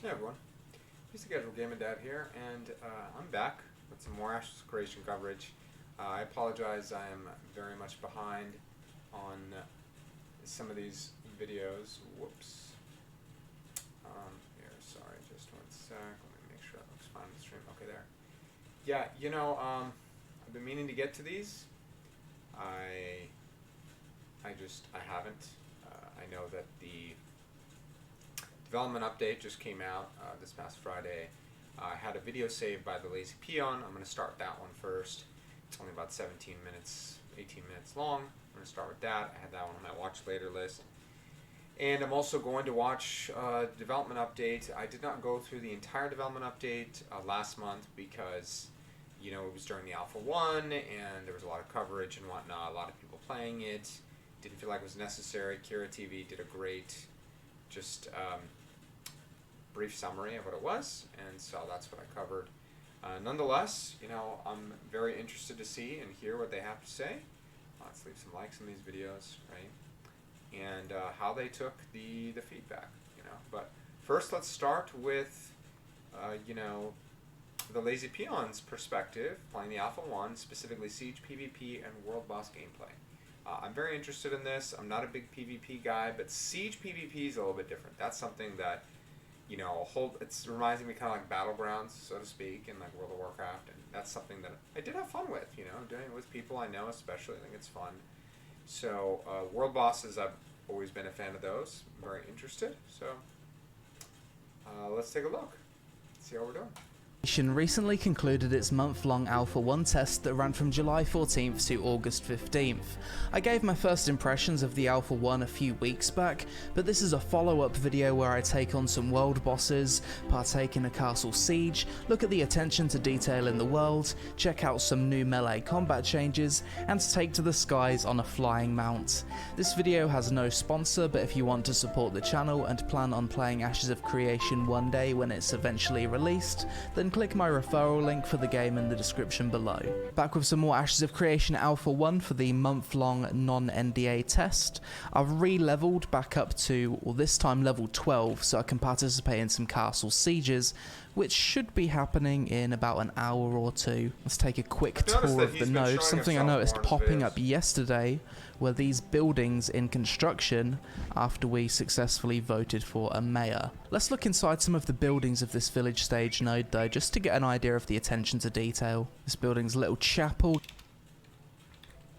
Hey everyone, He's the Casual Gaming Dad here, and I'm back with some more Ashes of Creation coverage. I apologize, I am very much behind on some of these videos. Whoops. Here, sorry, just one sec. Let me make sure that looks fine on the stream. Okay, there. Yeah, I've been meaning to get to these. I haven't. I know that the development update just came out this past Friday. I had a video saved by TheLazyPeon. I'm going to start that one first. It's only about 17 minutes, 18 minutes long. I'm going to start with that. I had that one on my watch later list. And I'm also going to watch development update. I did not go through the entire development update last month because, it was during the Alpha 1 and there was a lot of coverage and whatnot, a lot of people playing it. Didn't feel like it was necessary. Kira TV did a great brief summary of what it was, and so that's what I covered. Nonetheless, I'm very interested to see and hear what they have to say. Let's leave some likes on these videos, right? And how they took the feedback, But first, let's start with, the TheLazyPeon's perspective, playing the Alpha 1, specifically Siege PvP and World Boss gameplay. I'm very interested in this. I'm not a big PvP guy, but Siege PvP is a little bit different. That's something that, it reminds me kind of like Battlegrounds, so to speak, in like World of Warcraft, and that's something that I did have fun with, doing it with people I know especially. I think it's fun. So, World Bosses, I've always been a fan of those. I'm very interested. So, let's take a look. See how we're doing. Recently concluded its month-long Alpha 1 test that ran from July 14th to August 15th. I gave my first impressions of the Alpha 1 a few weeks back, but this is a follow-up video where I take on some world bosses, partake in a castle siege, look at the attention to detail in the world, check out some new melee combat changes, and take to the skies on a flying mount. This video has no sponsor, but if you want to support the channel and plan on playing Ashes of Creation one day when it's eventually released, then click my referral link for the game in the description below. Back with some more Ashes of Creation Alpha 1 for the month-long non-NDA test. I've re-leveled back up to, well, this time level 12, so I can participate in some castle sieges, which should be happening in about an hour or two. Let's take a quick tour of the node. Something I noticed popping up yesterday were these buildings in construction after we successfully voted for a mayor. Let's look inside some of the buildings of this village stage node though, just to get an idea of the attention to detail. This building's a little chapel.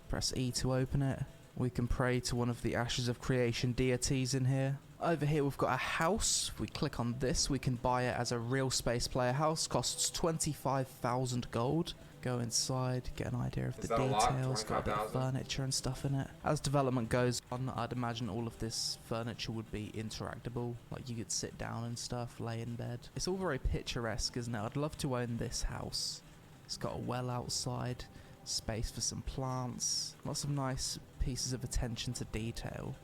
Press E to open it. We can pray to one of the Ashes of Creation deities in here. Over here we've got a house. If we click on this, we can buy it as a real space player house. Costs 25,000 gold. Go inside, get an idea of the details. Got a bit of furniture and stuff in it. As development goes on, I'd imagine all of this furniture would be interactable. Like you could sit down and stuff, lay in bed. It's all very picturesque, isn't it? I'd love to own this house. It's got a well outside, space for some plants, lots of nice pieces of attention to detail.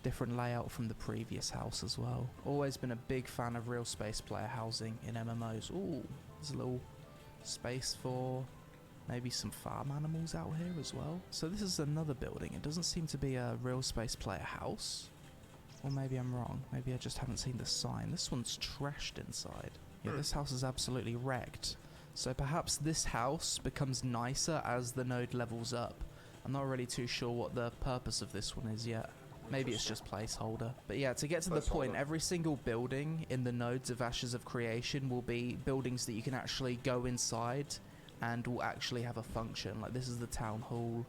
Different layout from the previous house as well. Always been a big fan of real space player housing in MMOs. Ooh, there's a little space for maybe some farm animals out here as well. So this is another building. It doesn't seem to be a real space player house. Or maybe I'm wrong. Maybe I just haven't seen the sign. This one's trashed inside. Yeah, this house is absolutely wrecked. So perhaps this house becomes nicer as the node levels up. I'm not really too sure what the purpose of this one is yet. Maybe it's just placeholder. But yeah, to get to the point, every single building in the nodes of Ashes of Creation will be buildings that you can actually go inside and will actually have a function. Like this is the town hall.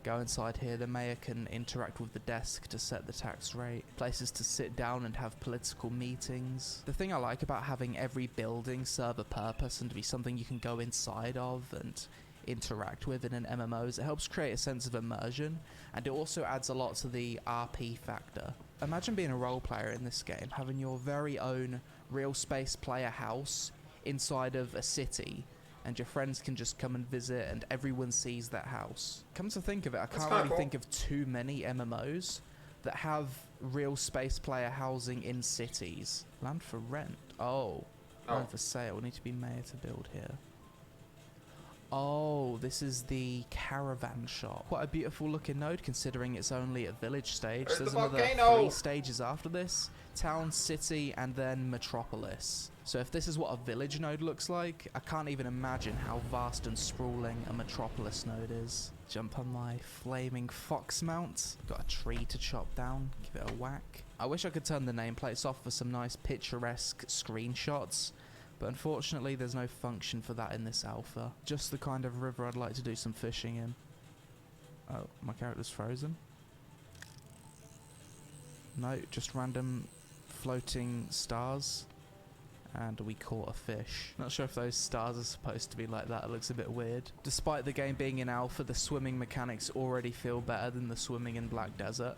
Go inside here, the mayor can interact with the desk to set the tax rate. Places to sit down and have political meetings. The thing I like about having every building serve a purpose and to be something you can go inside of and interact with in an MMO is it helps create a sense of immersion, and it also adds a lot to the RP factor. Imagine being a role player in this game, having your very own real space player house inside of a city, and your friends can just come and visit and everyone sees that house. Come to think of it, I can't really think of too many MMOs that have real space player housing in cities. Land for rent. Land for sale. Need to be mayor to build here. Oh, this is the Caravan Shop. Quite a beautiful looking node considering it's only at village stage. There's the another volcano. 3 stages after this. Town, city, and then metropolis. So if this is what a village node looks like, I can't even imagine how vast and sprawling a metropolis node is. Jump on my flaming fox mount. Got a tree to chop down. Give it a whack. I wish I could turn the nameplates off for some nice picturesque screenshots. But unfortunately there's no function for that in this alpha. Just the kind of river I'd like to do some fishing in. Oh, my character's frozen. No, just random floating stars. And we caught a fish. Not sure if those stars are supposed to be like that. It looks a bit weird. Despite the game being in alpha, the swimming mechanics already feel better than the swimming in Black Desert.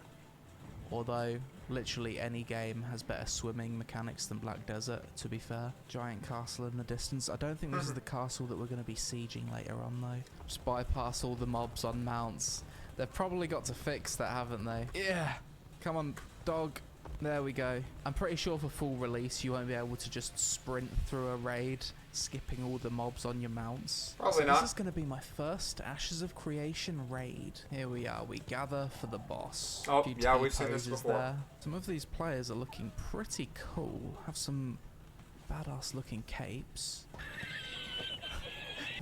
Although, literally any game has better swimming mechanics than Black Desert, to be fair. Giant castle in the distance. I don't think this is the castle that we're going to be sieging later on, though. Just bypass all the mobs on mounts. They've probably got to fix that, haven't they? Yeah! Come on, dog. There we go. I'm pretty sure for full release you won't be able to just sprint through a raid, skipping all the mobs on your mounts. Probably not. This is going to be my first Ashes of Creation raid. Here we are. We gather for the boss. Oh, yeah, we've seen this before. There. Some of these players are looking pretty cool. Have some badass looking capes.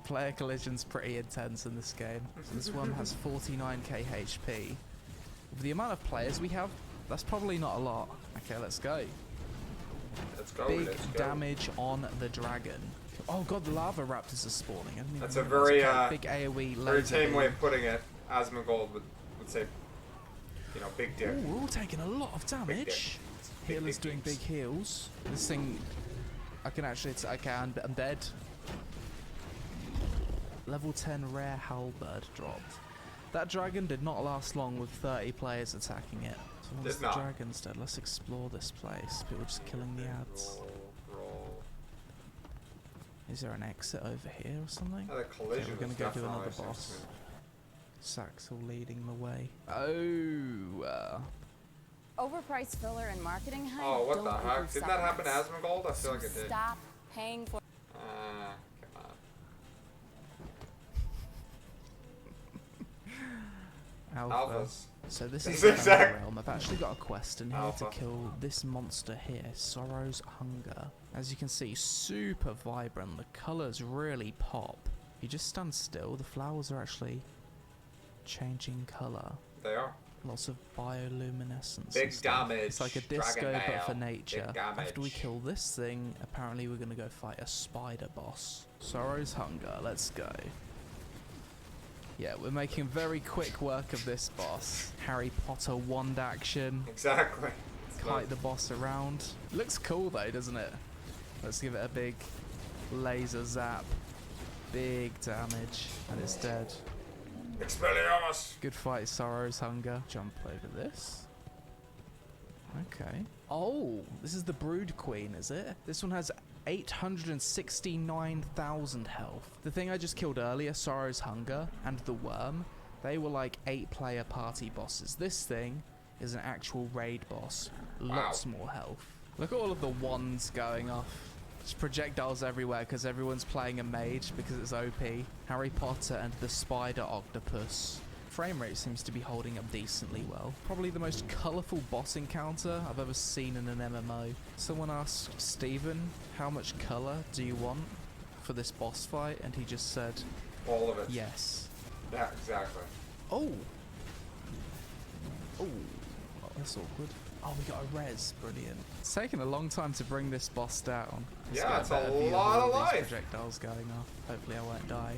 Player collision's pretty intense in this game. So this one has 49k HP. With the amount of players we have, that's probably not a lot. Okay, let's go. Let's go. Big damage on the dragon. Oh god, the lava raptors are spawning. That's a very big AoE very laser tame beam. way of putting it. Asmongold would say, you know, big dick. Ooh, we're all taking a lot of damage. Healer's doing big heals. This thing, I can actually, okay, I'm dead. Level 10 rare halberd dropped. That dragon did not last long with 30 players attacking it. So once the dragon's dead, let's explore this place. People just killing the ads. Roll. Is there an exit over here or something? The collision we're gonna go do another boss. Saxel leading the way. Oh. Overpriced filler and marketing hype. Oh, what the heck? Didn't that happen to Asmongold? I feel like it did. Stop paying for. Come on. Alphas. So this is the realm. I've actually got a quest in here to kill this monster here, Sorrow's Hunger. As you can see, super vibrant. The colours really pop. If you just stand still, the flowers are actually changing colour. They are. Lots of bioluminescence. Big damage. It's like a disco but for nature. Big damage. After we kill this thing, apparently we're going to go fight a spider boss. Sorrow's Hunger. Let's go. Yeah, we're making very quick work of this boss. Harry Potter wand action. Exactly. Kite the boss around. Looks cool though, doesn't it? Let's give it a big laser zap. Big damage. And it's dead. Expelliarmus! Good fight, Sorrow's Hunger. Jump over this. Okay. Oh, this is the Brood Queen, is it? This one has 869,000 health. The thing I just killed earlier, Sorrow's Hunger, and the Worm, they were like 8-player party bosses. This thing is an actual raid boss. Lots more health. Look at all of the wands going off. Just projectiles everywhere because everyone's playing a mage because it's OP. Harry Potter and the Spider Octopus. Frame rate seems to be holding up decently well. Probably the most colourful boss encounter I've ever seen in an MMO. Someone asked Steven, how much colour do you want for this boss fight? And he just said, all of it. Yes. Yeah, exactly. Oh! Oh, that's awkward. Oh, we got a res. Brilliant. It's taken a long time to bring this boss down. Yeah, it's a lot of life. Projectiles going off. Hopefully I won't die.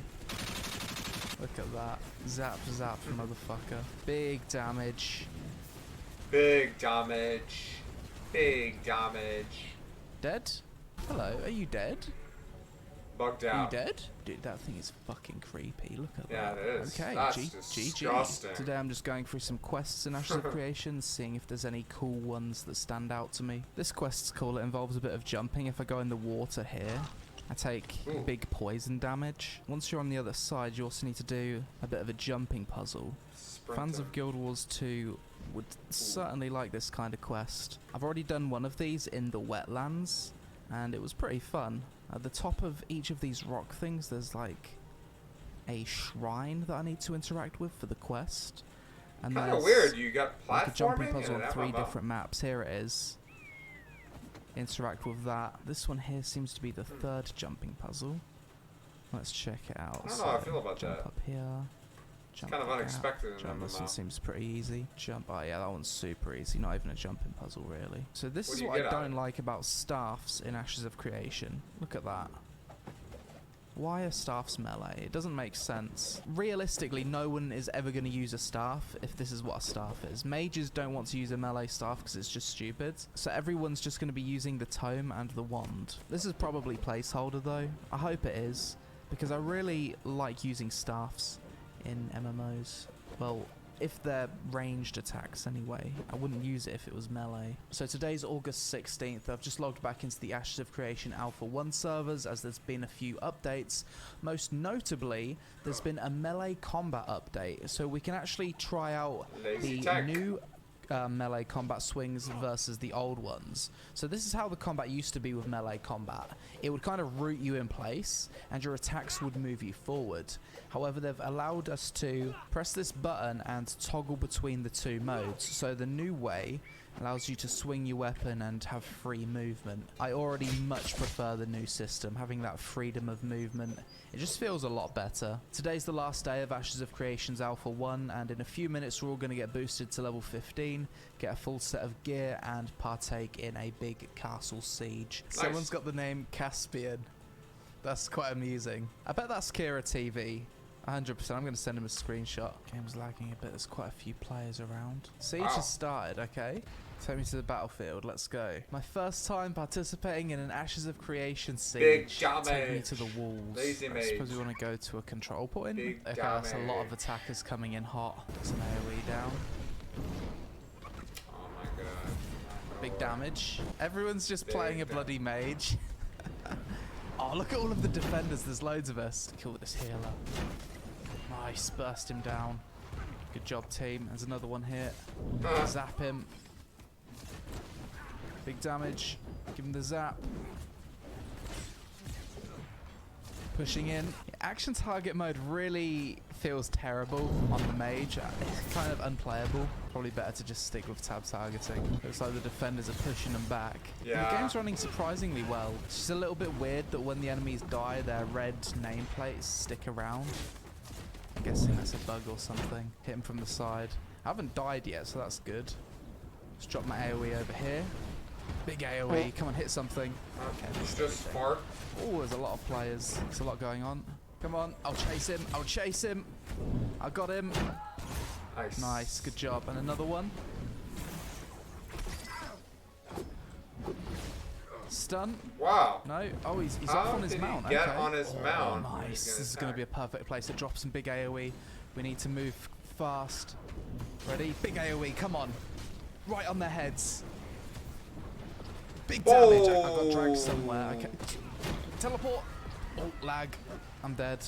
Look at that. Zap, zap, motherfucker. Big damage. Big damage. Big damage. Dead? Hello, are you dead? Bugged out. Are you dead? Dude, that thing is fucking creepy. Look at that. Yeah, it is. Okay, That's GG. Today I'm just going through some quests in Ashes of Creation, seeing if there's any cool ones that stand out to me. This quest's cool. It involves a bit of jumping. If I go in the water here, I take big poison damage. Once you're on the other side, you also need to do a bit of a jumping puzzle. Fans of Guild Wars 2 would certainly like this kind of quest. I've already done one of these in the wetlands, and it was pretty fun. At the top of each of these rock things, there's like a shrine that I need to interact with for the quest. And Kind of there's weird. You got like a jumping platforming puzzle and on an 3 MMO. different maps. Here it is. Interact with that. This one here seems to be the 3rd jumping puzzle. Let's check it out. I don't know how I feel about jump that. up here. Jump Kind of back out, unexpected in jump. This one MMO. seems pretty easy. Jump. Oh yeah, that one's super easy. Not even a jumping puzzle really. So this What is do you what I get out of don't it? like about staffs in Ashes of Creation. Look at that. Why are staffs melee? It doesn't make sense. Realistically, no one is ever going to use a staff if this is what a staff is. Mages don't want to use a melee staff because it's just stupid. So everyone's just going to be using the tome and the wand. This is probably placeholder though. I hope it is, because I really like using staffs in MMOs. Well, if they're ranged attacks anyway. I wouldn't use it if it was melee. So today's August 16th. I've just logged back into the Ashes of Creation Alpha 1 servers as there's been a few updates. Most notably, there's been a melee combat update. So we can actually try out Lazy the tech. new melee combat swings versus the old ones. So this is how the combat used to be with melee combat. It would kind of root you in place and your attacks would move you forward. However, they've allowed us to press this button and toggle between the 2 modes. So the new way allows you to swing your weapon and have free movement. I already much prefer the new system, having that freedom of movement. It just feels a lot better. Today's the last day of Ashes of Creation's Alpha 1, and in a few minutes we're all going to get boosted to level 15, get a full set of gear, and partake in a big castle siege. Nice. Someone's got the name Caspian. That's quite amusing. I bet that's Kira TV. 100%. I'm going to send him a screenshot. Game's lagging a bit. There's quite a few players around. Siege Wow. has started, okay? Take me to the battlefield. Let's go. My first time participating in an Ashes of Creation siege. Big Take me damage. to the walls. Lazy I suppose mage. we want to go to a control point. Big Okay, that's a lot of damage. attackers coming in hot. There's an AoE down. Oh my god. Big damage. Everyone's just Big playing a damage. bloody mage. Oh, look at all of the defenders. There's loads of us. Kill this healer. Nice. Burst him down. Good job, team. There's another one here. Zap him. Big damage. Give him the zap. Pushing in. Action target mode really feels terrible on the mage. It's kind of unplayable. Probably better to just stick with tab targeting. Looks like the defenders are pushing them back. Yeah. The game's running surprisingly well. It's just a little bit weird that when the enemies die, their red nameplates stick around. I'm guessing that's a bug or something. Hit him from the side. I haven't died yet, so that's good. Let's drop my AoE over here. Big AoE. Come on, hit something. Okay, It's this just fart. Oh, there's a lot of players. There's a lot going on. Come on, I'll chase him. I'll chase him. I got him. Nice. Nice, good job. And another one. Stun. Wow. No. Oh, he's How off on his did he mount. get okay. on his mount when Nice. he's This is gonna going to be a perfect place to drop some big AoE. We need to move fast. Ready? Big AoE. Come on. Right on their heads. Big damage. I got dragged somewhere. Okay. Teleport. Oh, lag. I'm dead.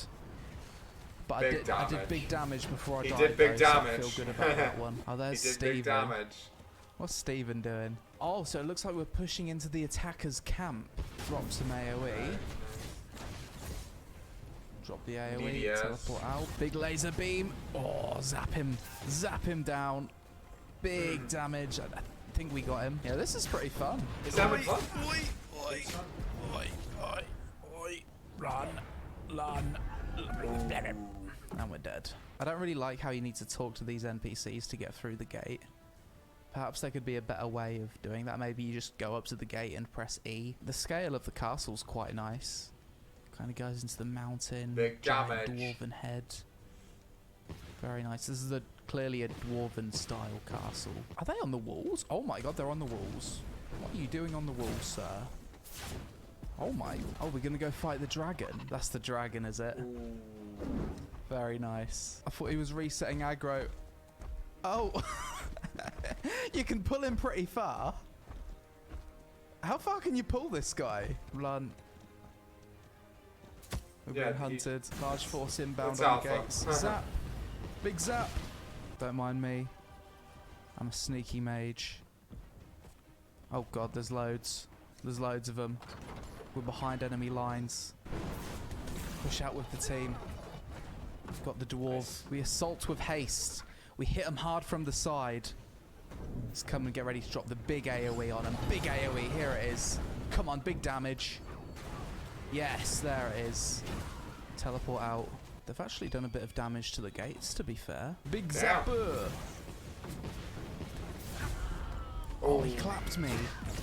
But I Big did damage. big damage before I He died. did big though, so I damage. feel good about that one. Oh, He there's did Steven. big damage. What's Steven doing? Oh, so it looks like we're pushing into the attacker's camp. Drop some AoE. Drop the AoE. DDS. Teleport out. Big laser beam. Oh, zap him. Zap him down. Big damage. I think we got him. Yeah, this is pretty fun. Is that having fun? Oi, oi, oi, oi. Run. Run. And we're dead. I don't really like how you need to talk to these NPCs to get through the gate. Perhaps there could be a better way of doing that. Maybe you just go up to the gate and press E. The scale of the castle's quite nice. Kind of goes into the mountain. Big giant damage. dwarven head. Very nice. This is clearly a dwarven style castle. Are they on the walls? Oh my god, they're on the walls. What are you doing on the walls, sir? Oh my. Oh, we're going to go fight the dragon. That's the dragon, is it? Very nice. I thought he was resetting aggro. Oh. You can pull him pretty far. How far can you pull this guy? Run. We're Yeah, being hunted. Large force inbound It's on alpha. the gates. Zap. Big zap. Don't mind me. I'm a sneaky mage. Oh god, there's loads. There's loads of them. We're behind enemy lines. Push out with the team. We've got the dwarf. Nice. We assault with haste. We hit him hard from the side. Let's come and get ready to drop the big AoE on him. Big AoE, here it is. Come on, big damage. Yes, there it is. Teleport out. They've actually done a bit of damage to the gates, to be fair. Big zapper! Oh, he clapped me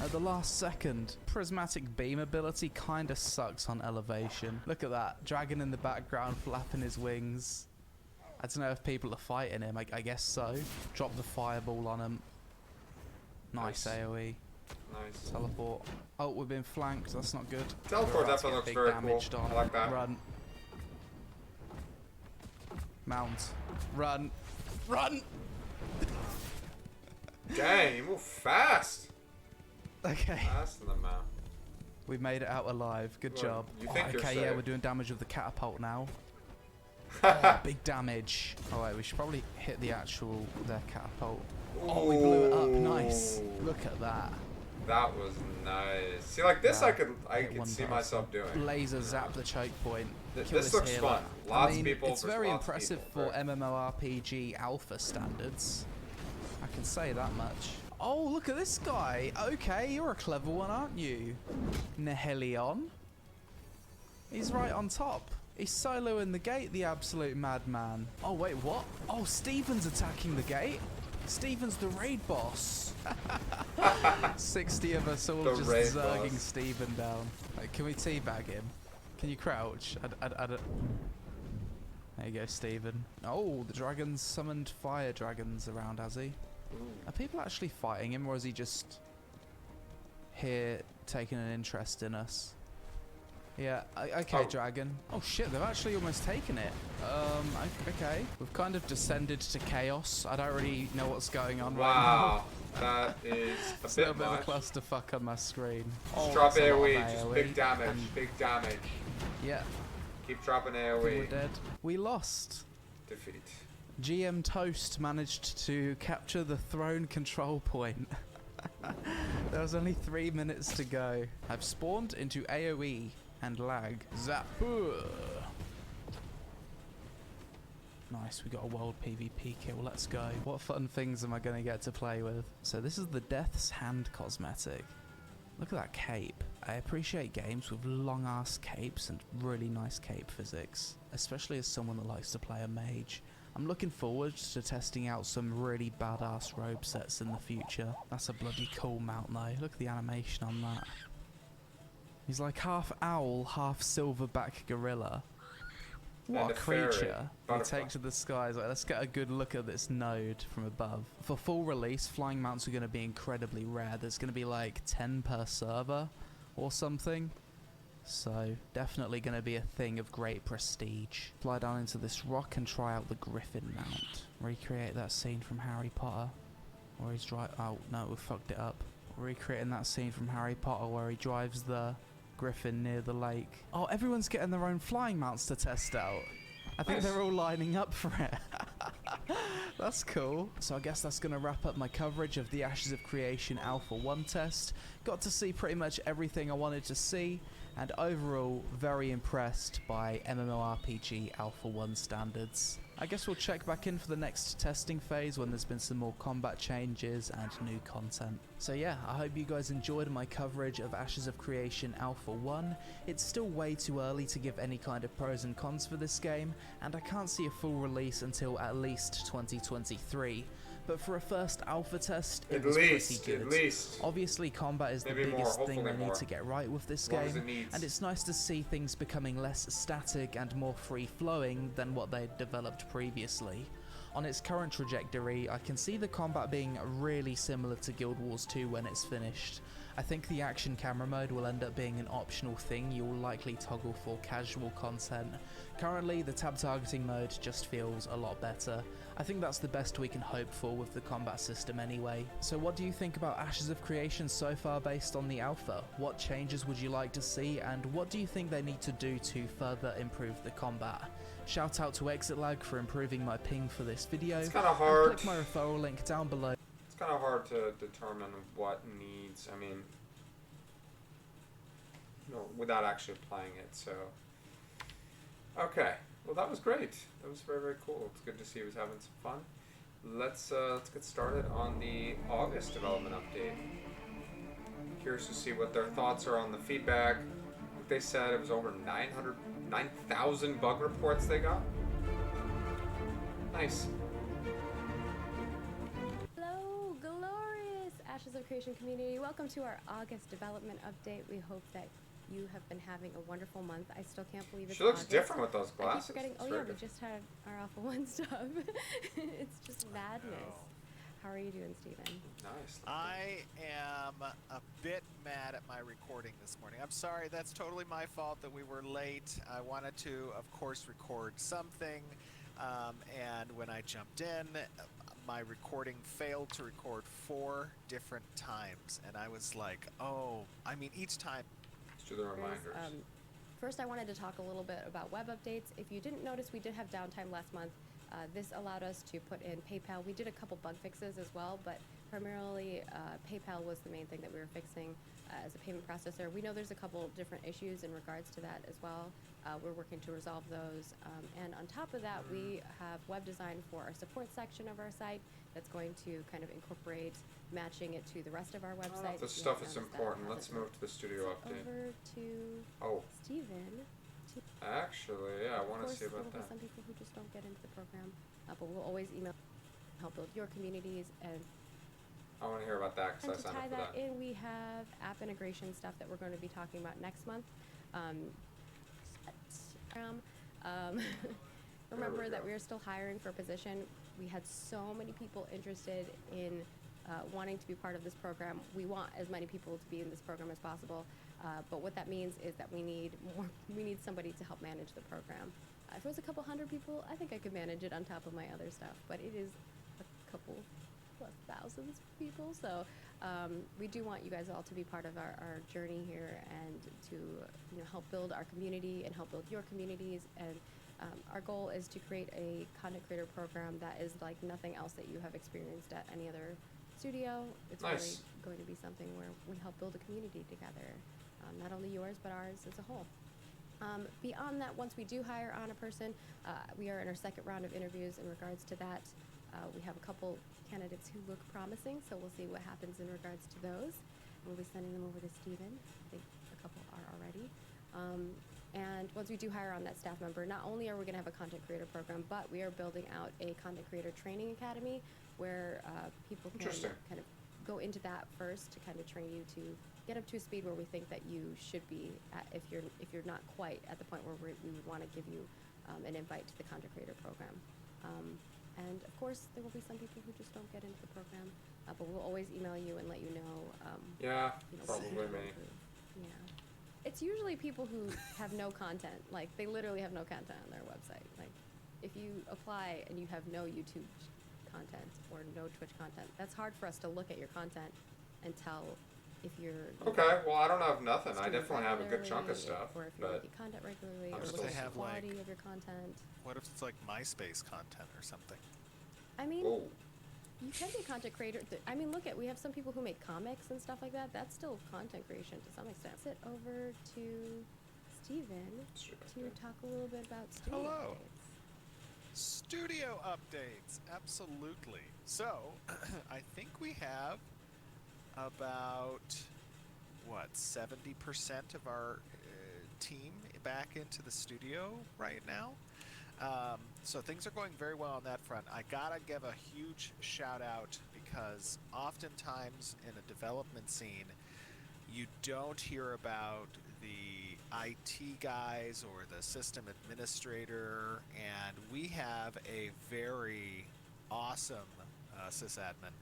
at the last second. Prismatic beam ability kinda sucks on elevation. Look at that. Dragon in the background flapping his wings. I don't know if people are fighting him. I guess so. Drop the fireball on him. Nice AoE. Nice. Teleport. Oh, we've been flanked. That's not good. Teleport definitely looks very cool. I like that. Run. Mount. Run. Run! Dang, you move fast. Okay. Faster than man. We made it out alive. Good job. You think you're okay, safe. yeah, we're doing damage with the catapult now. Oh, big damage. Oh wait, we should probably hit the catapult. Oh, we blew it up. Nice. Look at that. That was nice. See, like this, Yeah, I could see myself doing. Laser zap the choke point. This looks here, fun. like, Lots of people. It's versus very lots of impressive people, for MMORPG alpha standards. I can say that much. Oh, look at this guy. Okay, you're a clever one, aren't you? Nihilion. He's right on top. He's soloing the gate, the absolute madman. Oh, wait, what? Oh, Steven's attacking the gate. Steven's the raid boss. 60 of us all just zerging boss. Steven down. Like, can we teabag him? Can you crouch? I don't... There you go, Steven. Oh, the dragon's summoned fire dragons around, has he? Are people actually fighting him, or is he just here taking an interest in us? Yeah, okay, dragon. Oh shit, they've actually almost taken it. Okay. We've kind of descended to chaos. I don't really know what's going on right now. That is It's a a bit bit of a much. clusterfuck on my screen. Just Oh, drop that's a lot of AoE, just big damage, big damage. Yeah. Keep dropping I think AoE. we're dead. We lost. Defeat. GM Toast managed to capture the throne control point. There was only 3 minutes to go. I've spawned into AoE and lag. Zap. Nice, we got a world PvP kill, let's go. What fun things am I going to get to play with? So this is the Death's Hand cosmetic. Look at that cape. I appreciate games with long ass capes and really nice cape physics, especially as someone that likes to play a mage. I'm looking forward to testing out some really badass robe sets in the future. That's a bloody cool mount though. Look at the animation on that. He's like half owl, half silverback gorilla. What a creature. They take to the skies. Like, let's get a good look at this node from above. For full release, flying mounts are going to be incredibly rare. There's going to be like 10 per server or something. So definitely going to be a thing of great prestige. Fly down into this rock and try out the griffin mount. Recreate that scene from Harry Potter where he's oh no, we fucked it up. Recreating that scene from Harry Potter where he drives the griffin near the lake. Oh, everyone's getting their own flying mounts to test out. I think they're all lining up for it. That's cool. So I guess that's going to wrap up my coverage of the Ashes of Creation Alpha 1 test. Got to see pretty much everything I wanted to see, and overall very impressed by MMORPG Alpha 1 standards. I guess we'll check back in for the next testing phase when there's been some more combat changes and new content. So yeah, I hope you guys enjoyed my coverage of Ashes of Creation Alpha 1. It's still way too early to give any kind of pros and cons for this game, and I can't see a full release until at least 2023. But for a first alpha test, it was pretty good. At least. Obviously, combat is the biggest thing I need to get right with this game, and it's nice to see things becoming less static and more free-flowing than what they'd developed previously. On its current trajectory, I can see the combat being really similar to Guild Wars 2 when it's finished. I think the action camera mode will end up being an optional thing you'll likely toggle for casual content. Currently, the tab targeting mode just feels a lot better. I think that's the best we can hope for with the combat system anyway. So what do you think about Ashes of Creation so far based on the alpha? What changes would you like to see, and what do you think they need to do to further improve the combat? Shout out to ExitLag for improving my ping for this video. It's kind of hard. Click my referral link down below. It's kind of hard to determine what needs, I mean, you know, without actually playing it, so. Okay, Well, that was great. That was very, very cool. It's good to see he was having some fun. Let's get started on the August development update. Curious to see what their thoughts are on the feedback. They said it was over 9,000 bug reports they got. Nice. Hello, glorious Ashes of Creation community. Welcome to our August development update. We hope that you have been having a wonderful month. I still can't believe it's She looks August. different with those I glasses. keep forgetting. It's Oh very yeah, we good. just had our Alpha 1 stuff. It's just madness. How are you doing, Steven? Nice. I am a bit mad at my recording this morning. I'm sorry, that's totally my fault that we were late. I wanted to, of course, record something, and when I jumped in, my recording failed to record 4 different times, and I was like, oh, I mean, each time. Let's do the reminders. First, I wanted to talk a little bit about web updates. If you didn't notice, we did have downtime last month. This allowed us to put in PayPal. We did a couple bug fixes as well, but primarily PayPal was the main thing that we were fixing as a payment processor. We know there's a couple different issues in regards to that as well. We're working to resolve those. And on top of that, we have web design for our support section of our site that's going to kind of incorporate matching it to the rest of our website. This stuff is important. Let's move to the studio update. Over to Steven. Actually, yeah, I want to see Of course, about there will be that. some people who just don't get into the program, but we'll always email, help build your communities, and I want to hear about that because I to signed tie up for that that. in, we have app integration stuff that we're going to be talking about next month. Remember that we are still hiring for a position. We had so many people interested in wanting to be part of this program. We want as many people to be in this program as possible. But what that means is that we need somebody to help manage the program. If it was a couple hundred people, I think I could manage it on top of my other stuff. But it is a couple plus thousands of people. So we do want you guys all to be part of our journey here and to help build our community and help build your communities. And our goal is to create a content creator program that is like nothing else that you have experienced at any other studio. It's Nice. really going to be something where we help build a community together. Not only yours, but ours as a whole. Beyond that, once we do hire on a person, we are in our second round of interviews in regards to that. We have a couple candidates who look promising, so we'll see what happens in regards to those. We'll be sending them over to Steven. I think a couple are already. And once we do hire on that staff member, not only are we going to have a content creator program, but we are building out a content creator training academy where people can kind of go into that first to kind of train you to get up to a speed where we think that you should be at if you're not quite at the point where we would want to give you an invite to the content creator program. And of course, there will be some people who just don't get into the program, but we'll always email you and let you know. Yeah, what we probably can me. improve. Yeah, it's usually people who have no content. Like they literally have no content on their website. Like if you apply and you have no YouTube content or no Twitch content, that's hard for us to look at your content and tell if you're Okay, well, I don't have nothing. I streaming definitely have a good chunk of regularly, stuff, or if you're but making content regularly, I'm or still- what's They the have, like- quality of your content. What if it's like MySpace content or something? I mean, oh, you can be a content creator. I mean, look at, we have some people who make comics and stuff like that. That's still content creation to some extent. Sit over to Steven to talk a little bit about studio Hello. updates. Studio updates, absolutely. So, I think we have about, 70% of our team back into the studio right now. So things are going very well on that front. I gotta give a huge shout out because oftentimes in a development scene, you don't hear about the IT guys or the system administrator, and we have a very awesome sysadmin,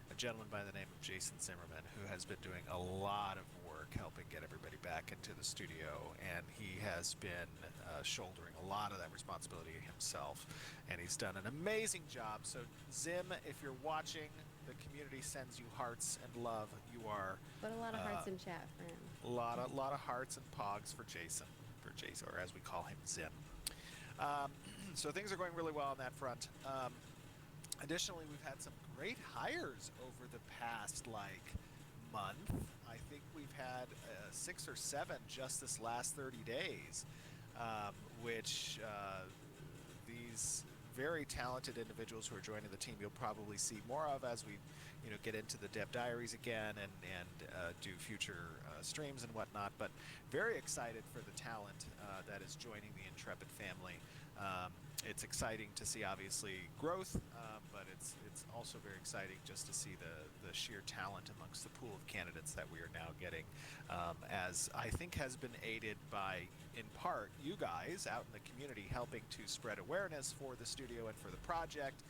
a gentleman by the name of Jason Zimmerman, who has been doing a lot of work helping get everybody back into the studio, and he has been shouldering a lot of that responsibility himself, and he's done an amazing job. So Zim, if you're watching, the community sends you hearts and love. You are Put a lot of hearts in chat for him. a lot of hearts and pogs for Jason, or as we call him, Zim. So things are going really well on that front. Additionally, we've had some great hires over the past month. I think we've had 6 or 7 just this last 30 days, which these very talented individuals who are joining the team you'll probably see more of as we get into the dev diaries again and do future streams and whatnot. But very excited for the talent that is joining the Intrepid family. It's exciting to see, obviously, growth, but it's also very exciting just to see the sheer talent amongst the pool of candidates that we are now getting, as I think has been aided by, in part, you guys out in the community helping to spread awareness for the studio and for the project,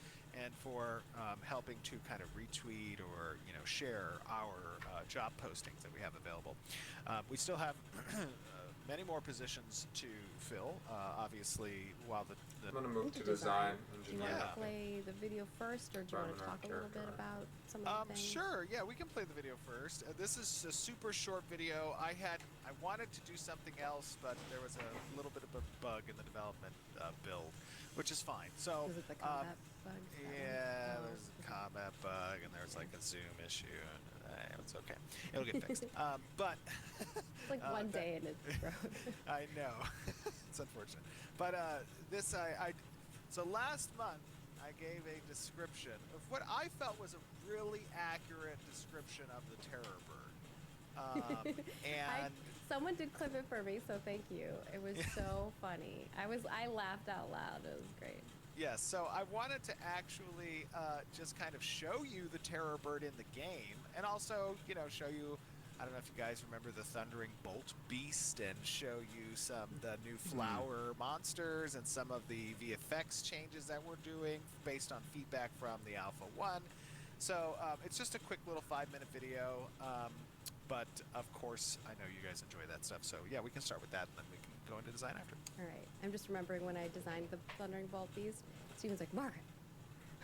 and for helping to kind of retweet or share our job postings that we have available. We still have many more positions to fill. Obviously, while the I'm gonna move to design Do you engineering. want to play the video first, or do you want to talk a little bit about some of the things? Sure, yeah, we can play the video first. This is a super short video. I wanted to do something else, but there was a little bit of a bug in the development build, which is fine. So, Was it the combat bug? yeah, Oh, there's a combat bug, and there's like a zoom issue, and it's okay. It'll get fixed. But it's like one day and it's broke. I know. It's unfortunate. But so last month I gave a description of what I felt was a really accurate description of the terror bird. And Someone did clip it for me, so thank you. It was so funny. I laughed out loud. It was great. yes, so I wanted to actually just kind of show you the terror bird in the game, and also, show you, I don't know if you guys remember the Thundering Bolt Beast, and show you some the new flower monsters and some of the VFX changes that we're doing based on feedback from the Alpha 1. So it's just a quick little 5-minute video, but of course I know you guys enjoy that stuff, so yeah, we can start with that and then we can go into design after. All right. I'm just remembering when I designed the Thundering Bolt Beast, Steven's like, Margaret,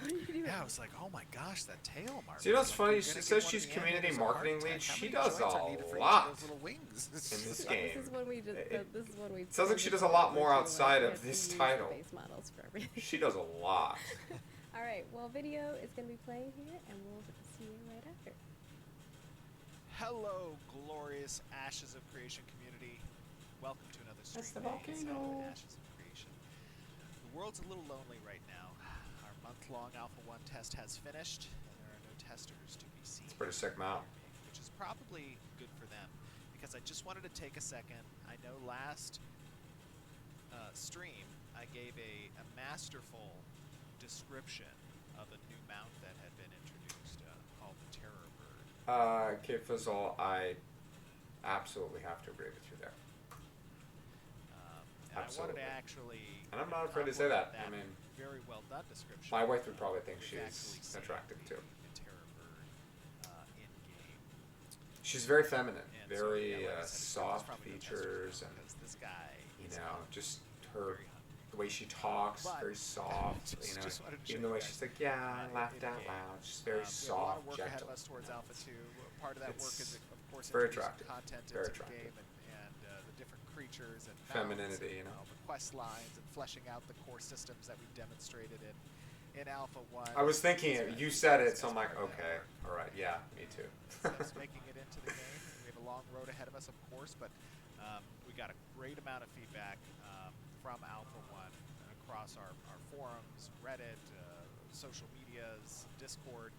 what are you doing? Yeah, I was like, oh my gosh, that tail, Margaret. See, what's Like, funny? you're She gonna says get one she's of the community animators a heart marketing attack. lead. How She many does joints are a needed for each of lot those little wings? in this This game. is when we just. This is when we. Sounds like she does a transitioned lot over more to, outside we of have to this use title. Base models for everything. She does a lot. All right. Well, video is going to be playing here, and we'll see you right after. Hello, glorious Ashes of Creation community. Welcome to another stream That's the day inside of volcano. Ashes of Creation. The world's a little lonely right now. Our month-long Alpha 1 test has finished, and there are no testers to be seen. It's a pretty sick mount. Which is probably good for them, because I just wanted to take a second. I know last stream I gave a masterful description of a new mount that had been introduced called the Terror Bird. Kate Fizzle, I absolutely have to agree with you there. And I wanted Absolutely. to actually. And I'm not afraid to say that. I mean, very well done description. My wife would probably think We've she's actually seen attractive too. the Terror Bird in game. She's very feminine, And very like I said, it's soft probably no features, tester and because this guy is just her, very hungry. the way she talks, But very soft. just wanted to show Even the you way guys, she's like, yeah, I laughed in out game. loud. She's very We have a lot soft, of work ahead gentle. of us towards Alpha 2. Part of that work is, of course, very introducing attractive. content Very into the attractive. game and the different creatures and Femininity, mounts and, the quest lines and fleshing out the core systems that we demonstrated in Alpha 1. I was thinking So it. I You think said that's it, so I'm like, part of that okay, work. all right, yeah, me too. So that's making it into the game. We have a long road ahead of us, of course, but we got a great amount of feedback from Alpha 1 across our forums, Reddit, social medias, Discord.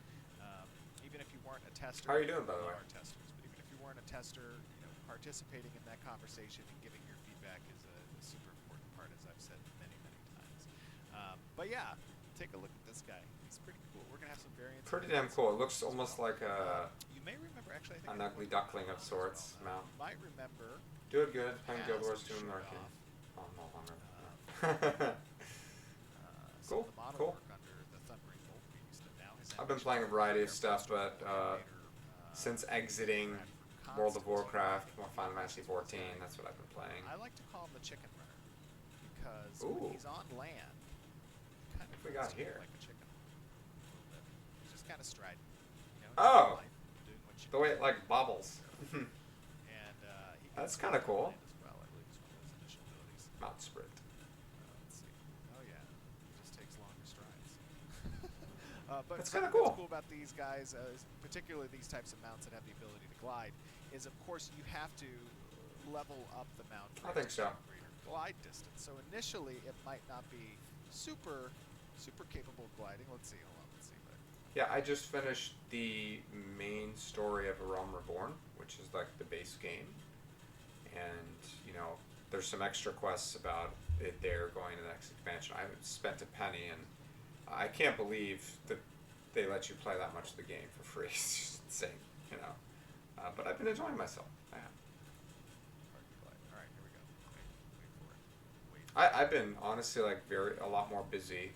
Even if you weren't a tester, How are you doing, by the we way? are testers, but even if you weren't a tester, participating in that conversation and giving your feedback is a super important part, as I've said many, many times. But yeah, take a look at this guy. He's pretty cool. We're gonna have some variants. Pretty in damn this cool. It as looks well. almost like You may remember, actually, I think an I ugly worked on duckling that of as sorts well. mount. You might remember. Doing good. Playing Guild as Wars, we doing showed Arcane. off, Oh, no longer. some Cool, of the model cool. work under the Thundering Bolt Beast, and now his I've been animation playing a variety of character stuff, but since exiting World of Warcraft, more Final Fantasy 14, that's what I've been playing. I like to call him the chicken runner because Ooh. when he's on land, he kind of What we got runs here? like a chicken. A little bit. He's just kind of striding. Oh! Like doing what you The way do. it like bobbles. And he can That's see kinda on cool. land as well. I believe is one of his initial abilities. Mount Sprint. Let's see. Oh yeah, he just takes longer strides. But That's something kinda cool. That's cool about these guys, particularly these types of mounts that have the ability to glide, is of course you have to level up the mount. I think so. Greater glide distance. So initially it might not be super capable of gliding. Let's see. Hold on. Let's see. But Yeah, I just finished the main story of A Realm Reborn, which is like the base game. And, there's some extra quests about it there going to the next expansion. I haven't spent a penny, and I can't believe that they let you play that much of the game for free. It's just insane, but I've been enjoying myself. I have. all right, here we go. Wait for it. Wait. I've been honestly a lot more busy.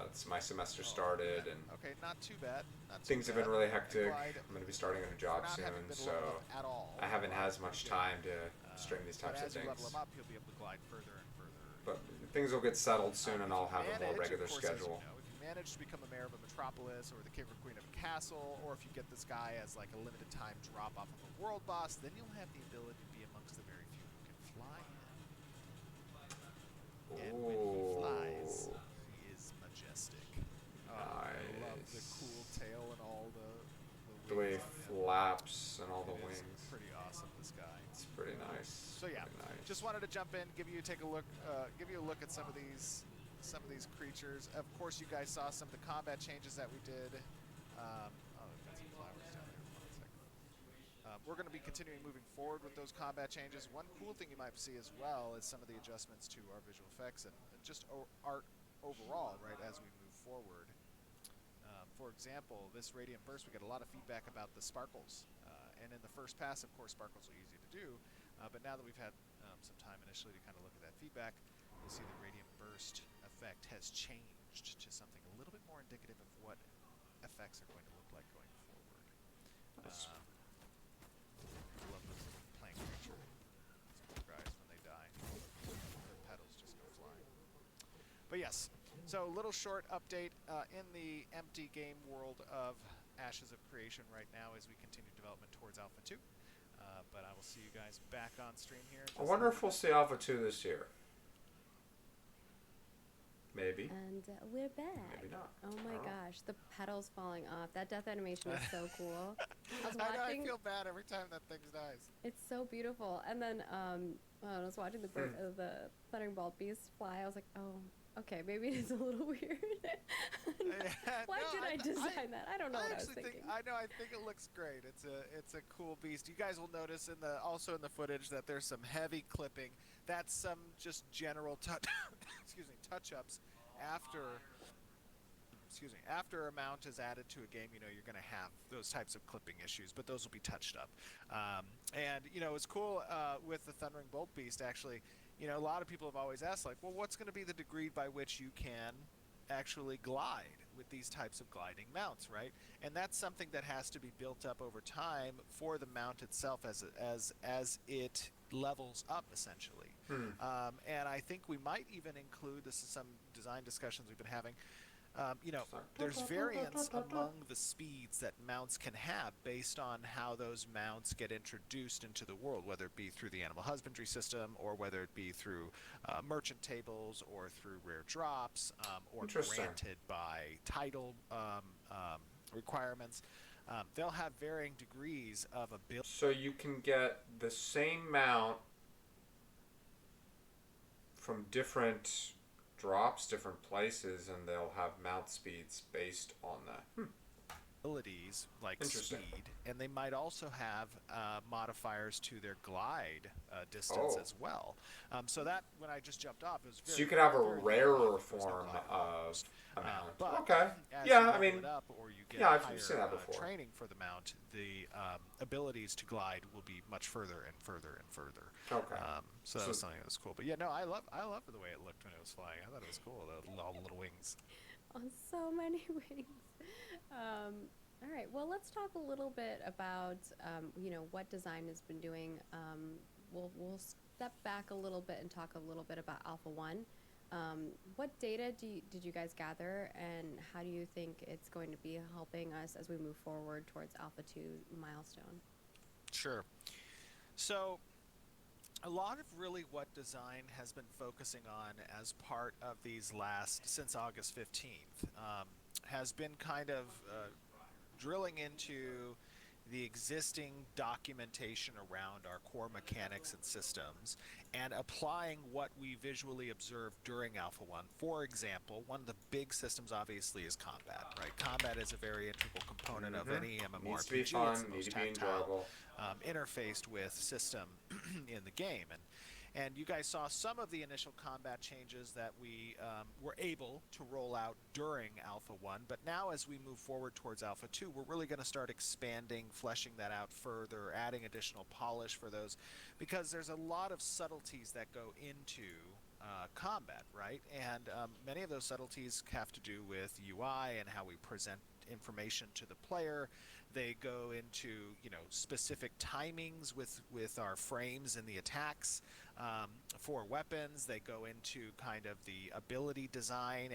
It's my semester started, Yeah. and Okay, not too bad. things have been really hectic. Glide, I'm going to be starting a new for job not soon, having been so leveled up at all, I haven't had as much pretty good. time to stream these But types of as you things. level them up, you'll be able to glide further and further. But things will get settled soon, and I'll have a more Manage, regular of course, schedule. As you know, if you manage to become a mayor of a metropolis, or the king or queen of a castle, or if you get this guy as like a limited time drop off of a world boss, then you'll have the ability to be amongst the very few who can fly him. And when he flies, he is majestic. I love the Nice. cool tail and all the The way wings it on him. flaps and all the It is wings. pretty awesome, this guy. It's pretty nice. So yeah, Pretty nice. just wanted to jump in, give you a look at some of these creatures. Of course, you guys saw some of the combat changes that we did. We've got some flowers down there. One second. We're going to be continuing moving forward with those combat changes. One cool thing you might see as well is some of the adjustments to our visual effects and just art overall, right, as we move forward. For example, this Radiant Burst, we get a lot of feedback about the sparkles. And in the first pass, of course, sparkles are easy to do. But now that we've had some time initially to kind of look at that feedback, you'll see the Radiant Burst effect has changed to something a little bit more indicative of what effects are going to look like going forward. Nice. I love this little plant creature. These poor guys, when they die, their petals just go flying. But yes, so a little short update in the empty game world of Ashes of Creation right now as we continue development towards Alpha 2. But I will see you guys back on stream here. I wonder if we'll see Alpha 2 this year. Maybe. And we're back. Maybe not. Oh my I don't know. gosh, the petals falling off. That death animation is so cool. I was I know, watching. I feel bad every time that thing dies. It's so beautiful. And then when I was watching the thundering bolt beast fly, I was like, oh, okay, maybe it is a little weird. Why No, did I design that? I don't know what I was thinking. I think it looks great. It's a cool beast. You guys will notice also in the footage that there's some heavy clipping. That's some just general touch-ups after a mount is added to a game. You're going to have those types of clipping issues, but those will be touched up. And it's cool with the Thundering Bolt Beast. Actually, a lot of people have always asked, like, well, what's going to be the degree by which you can actually glide with these types of gliding mounts, right? And that's something that has to be built up over time for the mount itself as it levels up, essentially. And I think we might even include, this is some design discussions we've been having, there's variance among the speeds that mounts can have based on how those mounts get introduced into the world, whether it be through the animal husbandry system or whether it be through merchant tables or through rare drops or granted by title requirements. They'll have varying degrees of ability. So you can get the same mount from different drops, different places, and they'll have mount speeds based on that. Abilities like Interesting. speed, and they might also have modifiers to their glide distance as well. So that, when I just jumped off, it was very, So you could have a very rarer low. There's no form glide of a mount. but Okay. as Yeah, you I level mean, it up or you get yeah, I've higher, seen that before. training for the mount, the abilities to glide will be much further and further and further. Okay. So that was something that was cool. But yeah, no, I love the way it looked when it was flying. I thought it was cool, all the little wings. On so many wings. All right, well, let's talk a little bit about, what design has been doing. We'll step back a little bit and talk a little bit about Alpha 1. What data did you guys gather, and how do you think it's going to be helping us as we move forward towards Alpha 2 milestone? Sure. So a lot of really what design has been focusing on as part of these since August 15th, has been kind of drilling into the existing documentation around our core mechanics and systems and applying what we visually observed during Alpha 1. For example, one of the big systems obviously is combat, right? Combat is a very integral component of any MMORPG. Needs to be fun, it's the most needs to be tactile, enjoyable. interfaced with system in the game. And you guys saw some of the initial combat changes that we were able to roll out during Alpha 1, but now as we move forward towards Alpha 2, we're really going to start expanding, fleshing that out further, adding additional polish for those, because there's a lot of subtleties that go into combat, right? And many of those subtleties have to do with UI and how we present information to the player. They go into, you know, specific timings with our frames in the attacks for weapons. They go into kind of the ability design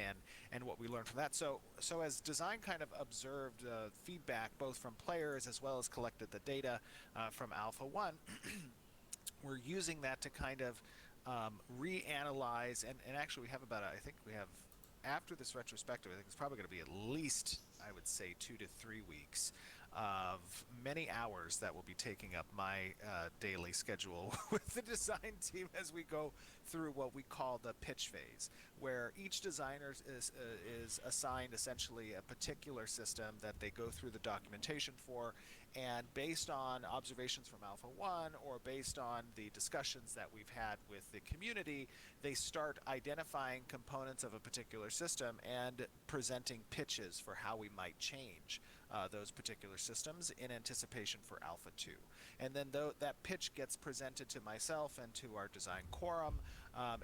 and what we learned from that. So as design kind of observed feedback both from players as well as collected the data from Alpha 1, we're using that to kind of reanalyze, and actually we have about, I think we have, after this retrospective, I think it's probably going to be at least, I would say, 2 to 3 weeks of many hours that will be taking up my daily schedule with the design team as we go through what we call the pitch phase, where each designer is assigned essentially a particular system that they go through the documentation for, and based on observations from Alpha 1 or based on the discussions that we've had with the community, they start identifying components of a particular system and presenting pitches for how we might change those particular systems in anticipation for Alpha 2. And then that pitch gets presented to myself and to our design quorum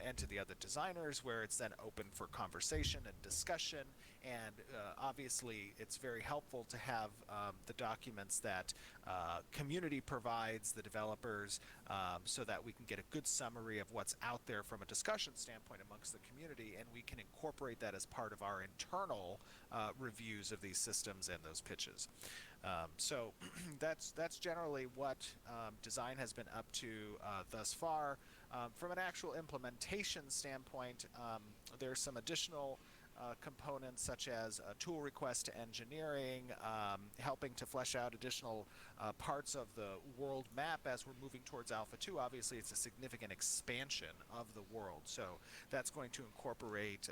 and to the other designers, where it's then open for conversation and discussion. And obviously it's very helpful to have the documents that community provides the developers so that we can get a good summary of what's out there from a discussion standpoint amongst the community, and we can incorporate that as part of our internal reviews of these systems and those pitches. So that's generally what design has been up to thus far. From an actual implementation standpoint, there's some additional components such as tool request to engineering, helping to flesh out additional parts of the world map as we're moving towards Alpha 2. Obviously, it's a significant expansion of the world, so that's going to incorporate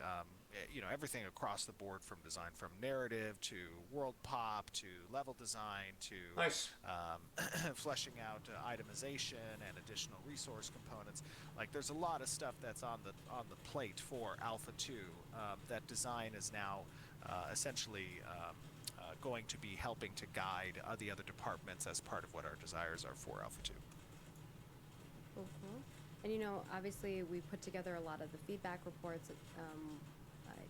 you know, everything across the board, from design, from narrative to world pop to level design to Nice. fleshing out itemization and additional resource components. Like, there's a lot of stuff that's on the plate for Alpha 2 that design is now essentially going to be helping to guide the other departments as part of what our desires are for Alpha 2. Cool. And you know, obviously we put together a lot of the feedback reports,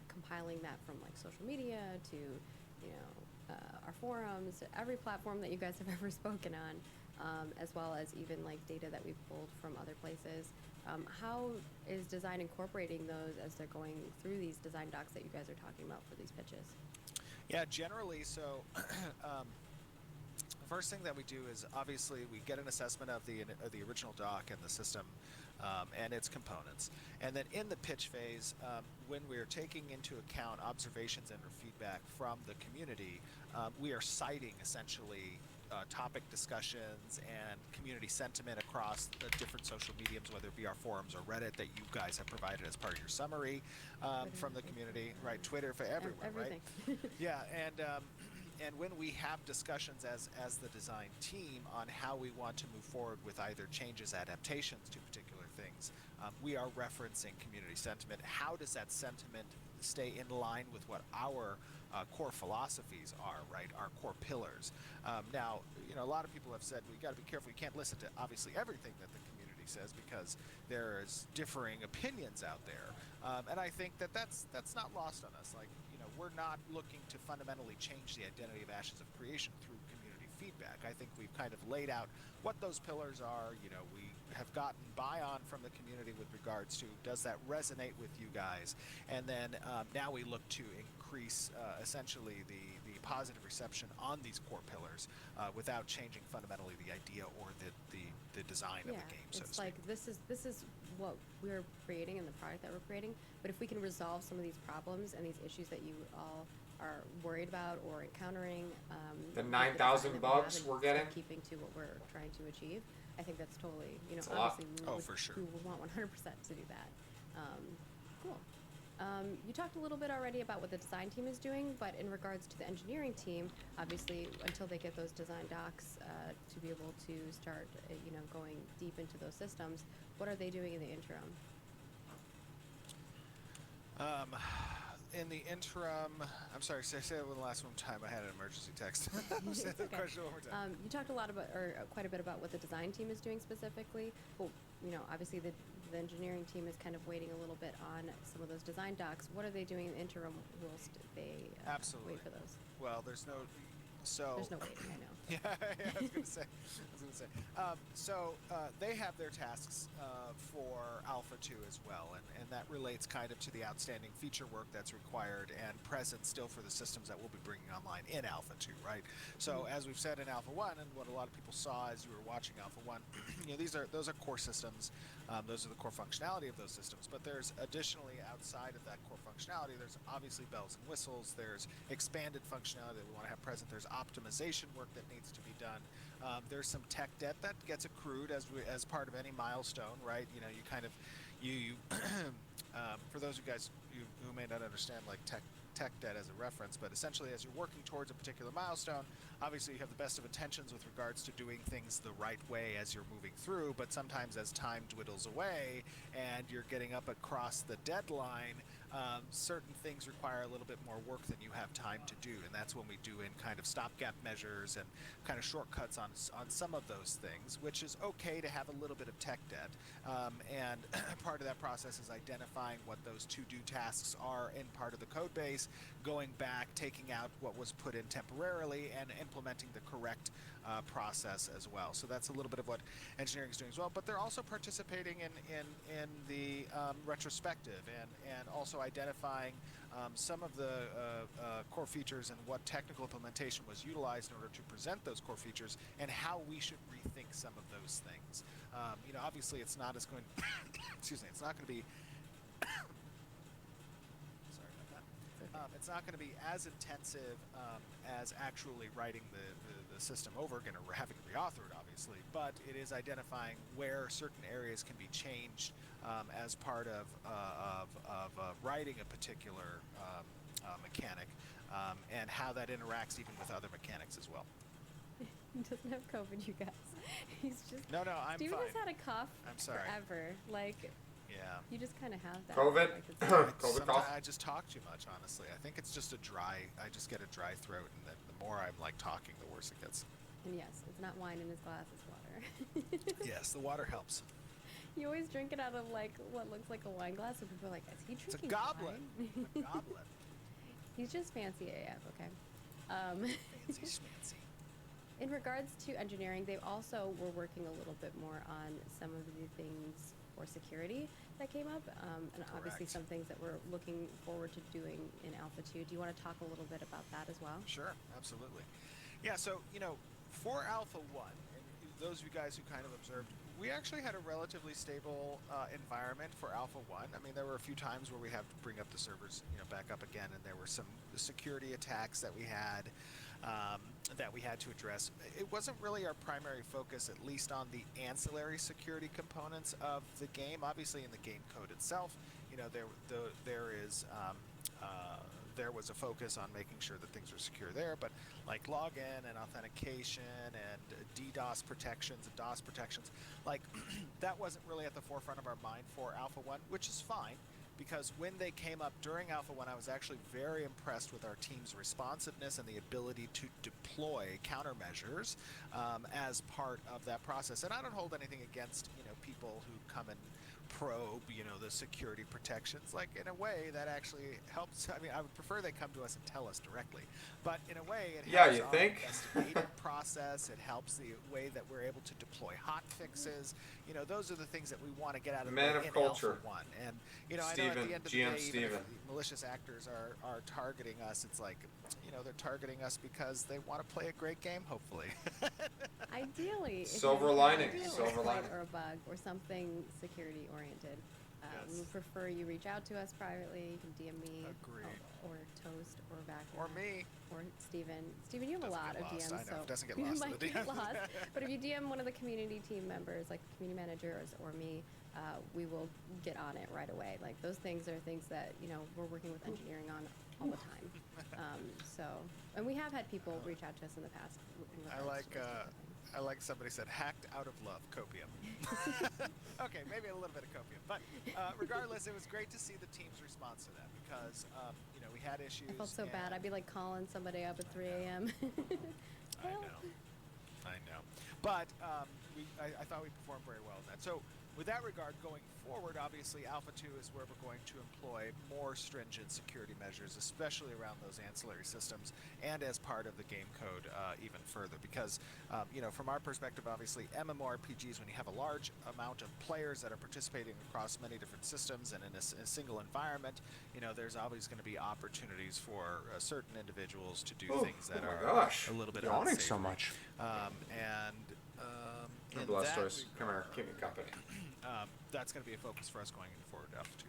compiling that from like social media to, you know, our forums, every platform that you guys have ever spoken on, as well as even like data that we've pulled from other places. How is design incorporating those as they're going through these design docs that you guys are talking about for these pitches? Yeah, generally, so the first thing that we do is obviously we get an assessment of the original doc and the system and its components. And then in the pitch phase, when we're taking into account observations and feedback from the community, we are citing essentially topic discussions and community sentiment across the different social mediums, whether it be our forums or Reddit that you guys have provided as part of your summary from the community, right? Twitter, for everywhere, everything. right? Yeah, and when we have discussions as the design team on how we want to move forward with either changes, adaptations to particular things, we are referencing community sentiment. How does that sentiment stay in line with what our core philosophies are, right? Our core pillars. Now, you know, a lot of people have said we got to be careful. We can't listen to obviously everything that the community says, because there's differing opinions out there. And I think that's not lost on us. Like, you know, we're not looking to fundamentally change the identity of Ashes of Creation through community feedback. I think we've kind of laid out what those pillars are. You know, we have gotten buy-on from the community with regards to, does that resonate with you guys? And then now we look to increase essentially the positive reception on these core pillars without changing fundamentally the idea or the design of the game, so to it's speak. like this is what we're creating and the product that we're creating, but if we can resolve some of these problems and these issues that you all are worried about or encountering. The with 9,000 design that we have bugs and we're still getting? keeping to what we're trying to achieve. I think that's totally, It's a lot. obviously Oh, for sure. we would want 100% to do that. Cool. You talked a little bit already about what the design team is doing, but in regards to the engineering team, obviously until they get those design docs to be able to start, going deep into those systems, what are they doing in the interim? In the interim, I'm sorry, say it one last one time. I had an emergency text. Say It's the okay. question one more time. You talked a lot about, or quite a bit about what the design team is doing specifically. Well, obviously the engineering team is kind of waiting a little bit on some of those design docs. What are they doing in the interim whilst they Absolutely. wait for those? Well, there's no waiting, I know. Yeah, I was gonna say. They have their tasks for Alpha 2 as well, and that relates kind of to the outstanding feature work that's required and present still for the systems that we'll be bringing online in Alpha 2, right? So as we've said in Alpha 1, and what a lot of people saw as you were watching Alpha 1, those are core systems. Those are the core functionality of those systems. But there's additionally outside of that core functionality, there's obviously bells and whistles. There's expanded functionality that we want to have present. There's optimization work that needs to be done. There's some tech debt that gets accrued as part of any milestone, right? For those of you guys who may not understand like tech debt as a reference, but essentially as you're working towards a particular milestone, obviously you have the best of intentions with regards to doing things the right way as you're moving through, but sometimes as time dwindles away and you're getting up across the deadline, certain things require a little bit more work than you have time to do, and that's when we do in kind of stopgap measures and kind of shortcuts on some of those things, which is okay to have a little bit of tech debt. And part of that process is identifying what those to-do tasks are in part of the code base, going back, taking out what was put in temporarily, and implementing the correct process as well. So that's a little bit of what engineering is doing as well. But they're also participating in the retrospective and also identifying some of the core features and what technical implementation was utilized in order to present those core features and how we should rethink some of those things. Obviously it's not as going excuse me, it's not going to be sorry about that. It's not going to be as intensive as actually writing the system over again or having it reauthored, obviously, but it is identifying where certain areas can be changed as part of writing a particular mechanic and how that interacts even with other mechanics as well. He doesn't have COVID, you guys. He's just... No, I'm Steven fine. has had a cough I'm sorry. forever. Like, yeah. you just kind of have that. COVID? Like COVID cough? I just talk too much, honestly. I think it's just I just get a dry throat, and then the more I'm like talking, the worse it gets. And yes, it's not wine in his glass, it's water. Yes, the water helps. You always drink it out of like what looks like a wine glass, and people are like, "Is he It's a drinking goblet. wine?" A goblet. He's just fancy AF, okay. Fancy schmancy. In regards to engineering, they also were working a little bit more on some of the things for security that came up, and obviously Correct. some things that we're looking forward to doing in Alpha 2. Do you want to talk a little bit about that as well? Sure, absolutely. Yeah, so, for Alpha 1, and those of you guys who kind of observed, we actually had a relatively stable environment for Alpha 1. I mean, there were a few times where we had to bring up the servers, back up again, and there were some security attacks that we had to address. It wasn't really our primary focus, at least on the ancillary security components of the game. Obviously, in the game code itself, there was a focus on making sure that things were secure there, but like login and authentication and DDoS protections and DOS protections, like that wasn't really at the forefront of our mind for Alpha 1, which is fine, because when they came up during Alpha 1, I was actually very impressed with our team's responsiveness and the ability to deploy countermeasures as part of that process. And I don't hold anything against, people who come and probe, the security protections. Like, in a way, that actually helps. I mean, I would prefer they come to us and tell us directly. But in a way, it helps our investigative process. It helps the way that we're able to deploy hot fixes. Those are the things that we want to get out of Man of culture. Alpha 1. And, I know Steven, at the end of the GM day, Steven. even if malicious actors are targeting us, it's like, they're targeting us because they want to play a great game, hopefully. Ideally, if Silver you have lining, an silver exploit lining. or a bug or something security oriented. We would prefer you reach out to us privately. You can DM me Agreed. or Toast or back Or me. or Steven. Steven, you have Doesn't a lot get of lost. DMs, I know. so It doesn't get you lost in might the get DMs. lost. But if you DM one of the community team members, like community managers or me, we will get on it right away. Like those things are things that we're working with engineering on all the time. And we have had people reach out to us in the past. In I regards like to those type of things. I like somebody said hacked out of love copium. Okay, maybe a little bit of copium, but regardless, it was great to see the team's response to that because we had issues. I felt so bad. I'd be like calling somebody up at 3 a.m. I know. But I thought we performed very well in that. So with that regard, going forward, obviously Alpha 2 is where we're going to employ more stringent security measures, especially around those ancillary systems and as part of the game code even further. Because, from our perspective, obviously, MMORPGs, when you have a large amount of players that are participating across many different systems and in a single environment, there's always going to be opportunities for certain individuals to do things that are a little bit yawning unsavory. so much. In Blast that doors. Come here, regard, keep me company. that's going to be a focus for us going forward to Alpha 2.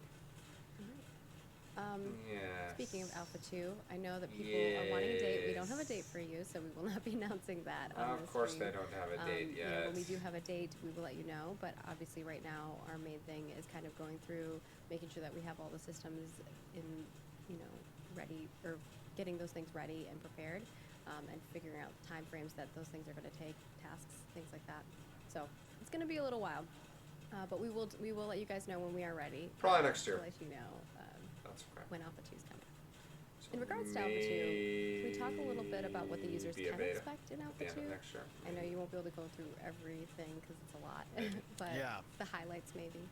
Yes. Speaking of Alpha 2, I know that people are wanting a date. We don't have a date for you, so we will not be announcing that on Of this course stream. they don't have a date yet. When we do have a date, we will let you know. But obviously, right now, our main thing is kind of going through, making sure that we have all the systems in, ready, or getting those things ready and prepared, and figuring out time frames that those things are going to take, tasks, things like that. So it's going to be a little while, but we will let you guys know when we are ready. Probably next year. We'll let you know That's okay. when Alpha 2 is coming. So In regards to Alpha 2, can we talk a little bit about what the users maybe a can beta expect in at Alpha the end 2? of next year. I know you won't be able to go through everything because it's a lot, but Yeah. the highlights maybe.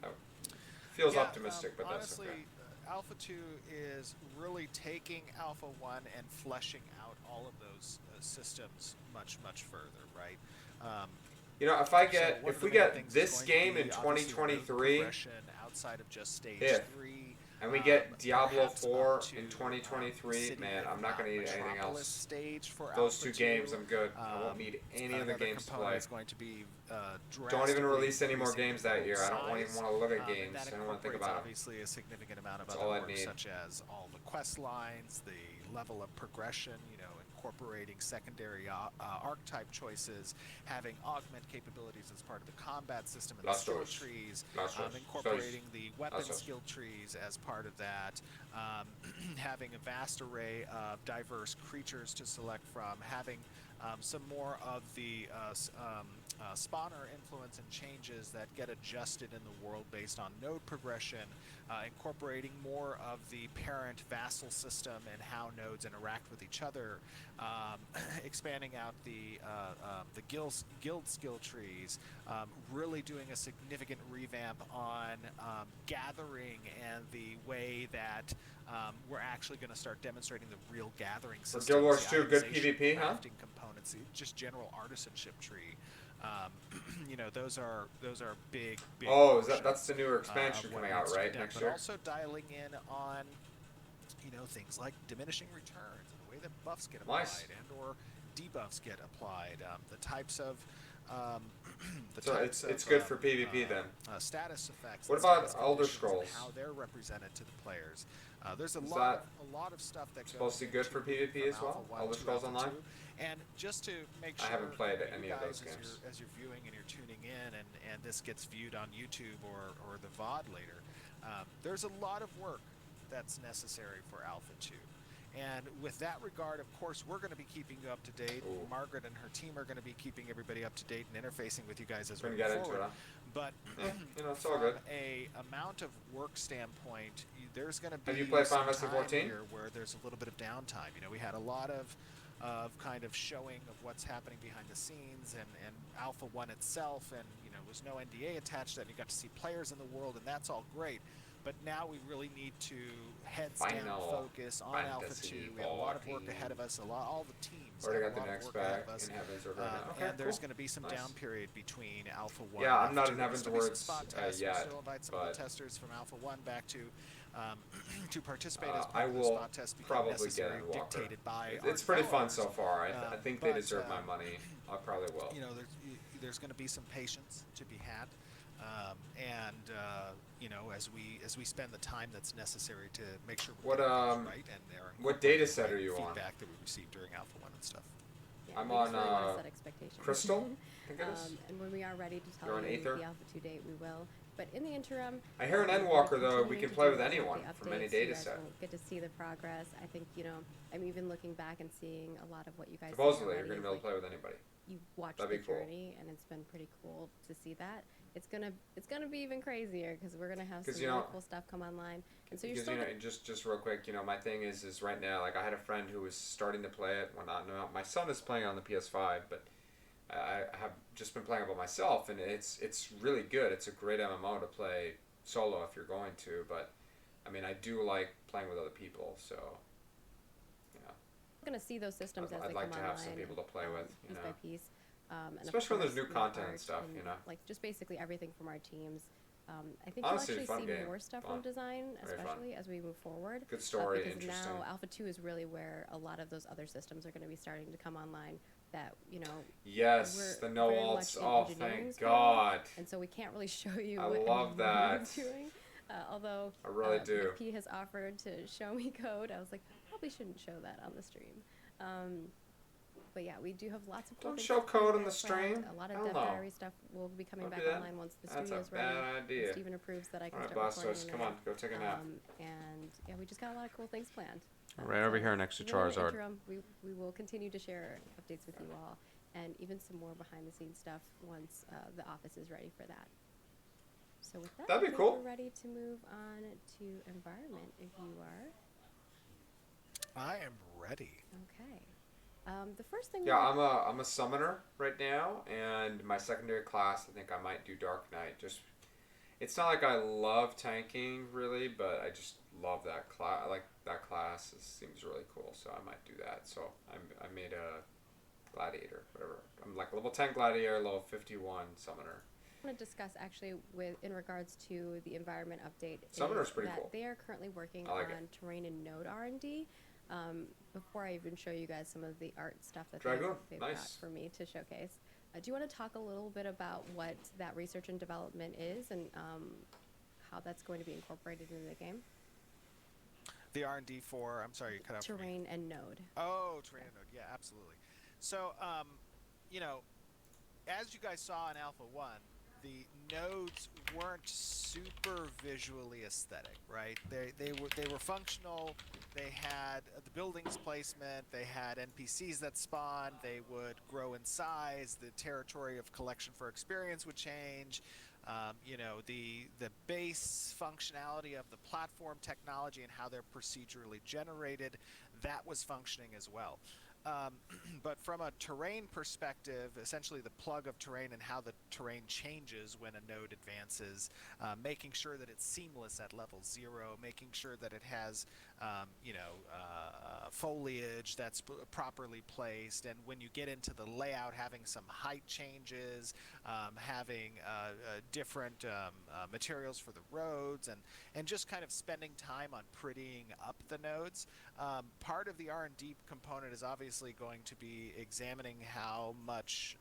Feels Yeah, optimistic, but that's honestly, okay. Alpha 2 is really taking Alpha 1 and fleshing out all of those systems much, much further, right? If we get this game in 2023, outside of just stage if 3, and we get Diablo perhaps 4 up to, in 2023, City man, of I'm not going to need anything Metropolis else. stage for Those Alpha 2 2. games, I'm good. I won't need any other Another games to component play. is going to be Don't even release drastically any more increasing games that year. I don't even size. want to look at And games. that I don't want to think incorporates about them. obviously a significant amount of That's other all I work, need. such as all the quest lines, the level of progression, incorporating secondary archetype choices, having augment capabilities as part of the combat system and the skill Lastos. trees, Lastos. incorporating the weapon Lastos. skill trees as part of that, having a vast array of diverse creatures to select from, having some more of the spawner influence and changes that get adjusted in the world based on node progression, incorporating more of the parent vassal system and how nodes interact with each other, expanding out the guild skill trees, really doing a significant revamp on gathering and the way that we're actually going to start demonstrating the real gathering systems. Guild Wars the 2 good itemization, PvP, huh? crafting components, just general artisanship tree. Those are big. Oh, portions, that's the newer expansion of what coming out, needs to be right, done, next but year? also dialing in on things like diminishing returns and the way that buffs get applied Nice. and or debuffs get applied, the types of it's good for PvP then. status effects. What and about status Elder conditions and Scrolls? how they're represented to the players. There's a Is lot of stuff that supposed to goes be good for into PvP as from well? Alpha 1 Elder to Scrolls Alpha Online? 2. And just to make I sure haven't played you any of those guys, games. as you're viewing and you're tuning in and this gets viewed on YouTube or the VOD later, there's a lot of work that's necessary for Alpha 2. And with that regard, of course, we're going to be keeping you up to date. Ooh. Margaret and her team are going to be keeping everybody up to date and interfacing with you guys as we Couldn't move get into forward. it, huh? But it's all from good. a amount of work standpoint, there's going to be Have you played some Final Fantasy time 14? here where there's a little bit of downtime. We had a lot of kind of showing of what's happening behind the scenes and Alpha 1 itself, and was no NDA attached to that, and you got to see players in the world, and that's all great. But now we really need to heads down Final focus on Alpha 2. We have a lot of work 14. ahead of us. All the teams Already have got a the lot of next work ahead back of us. in Heavens over now. Okay, And there's cool. going to be some Nice. down period between Alpha 1 Yeah, and I'm not Alpha in 2. Heaven's There's gonna be Words, some spot tests. yet, We'll still invite some of but the testers from Alpha 1 back to participate as I part of the will spot test become probably get necessary, in Walker. dictated by It's our pretty fun so developers. far. I think they but, deserve my money. I probably will. There's going to be some patience to be had. You know, as we spend the time that's necessary to make sure we're What getting things right and they're what data incorporating set the are you on? feedback that we received during Alpha 1 and stuff. Yeah, I'm we just on, really want to set expectations. Crystal, I think it is. And when we are ready to tell You're on you Aether? the Alpha 2 date, we will. But in the interim, I hear an Endwalker though. We can play with anyone from any data You guys set. will get to see the progress. I think, you know, I'm even looking back and seeing a lot of what you guys see Supposedly, you're already going to be able is, to play with anybody. you watched That'd the be cool. journey, and it's been pretty cool to see that. It's gonna be even crazier because we're gonna have some 'Cause, you really know, cool stuff come online, and so you're Because still. you know, just real quick, you know, my thing is right now, like I had a friend who was starting to play it. Well, not my son is playing on the PS5, but I have just been playing it by myself, and it's really good. It's a great MMO to play solo if you're going to, but I mean, I do like playing with other people, so you know. We're gonna see those systems as I'd they like come to have some online, people to play with, you piece know. by piece. And of Especially when there's course, new the content and art stuff, you know. Like just basically everything from our teams. I think Honestly, you'll it's a fun actually see game. more stuff Fun. from design, Very fun. especially as we move forward. Good story, because interesting. now Alpha 2 is really where a lot of those other systems are going to be starting to come online that, you know, Yes, we're the no very alts. much in Oh, engineering thank speed, God. and so we can't really show you I what love everyone that. is doing. Although I really do. P has offered to show me code, I was like, probably shouldn't show that on the stream. But yeah, we do have lots of cool Don't things show code on planned. the stream. A lot of Hell Dev no. Diary stuff will be coming Don't back do that. online once the That's studio a is ready. bad And idea. Steven approves that I can All right, start Bastos, recording come in on, go take a nap. And yeah, we just got a lot of cool things planned. Right over here next to even in the Charizard. interim, we will continue to share updates with you all, and even some more behind the scenes stuff once the office is ready for that. So with that, That'd be I think cool. we're ready to move on to environment if you are. I am ready. Okay. The first thing. Yeah, I'm a summoner right now, and my secondary class, I think I might do Dark Knight. Just, it's not like I love tanking really, but I just love that class. I like that class. It seems really cool, so I might do that. So I made a gladiator, whatever. I'm like level 10 gladiator, level 51 summoner. I want to discuss actually in regards to the environment update. Summoner's is pretty that cool. They are currently working I like on terrain and node R&D. Before I even show you guys some of the art stuff that Dragoon, they've nice. got for me to showcase, do you want to talk a little bit about what that research and development is and how that's going to be incorporated into the game? The R&D for, I'm sorry, you cut out for me. Terrain and node. Oh, terrain and node, yeah, absolutely. So, you know, as you guys saw in Alpha 1, the nodes weren't super visually aesthetic, right? They were functional. They had the buildings placement. They had NPCs that spawned. They would grow in size. The territory of collection for experience would change. You know, the base functionality of the platform technology and how they're procedurally generated, that was functioning as well. But from a terrain perspective, essentially the plug of terrain and how the terrain changes when a node advances, making sure that it's seamless at level 0, making sure that it has, you know, foliage that's properly placed, and when you get into the layout, having some height changes, having different materials for the roads, and just kind of spending time on prettying up the nodes. Part of the R&D component is obviously going to be examining how much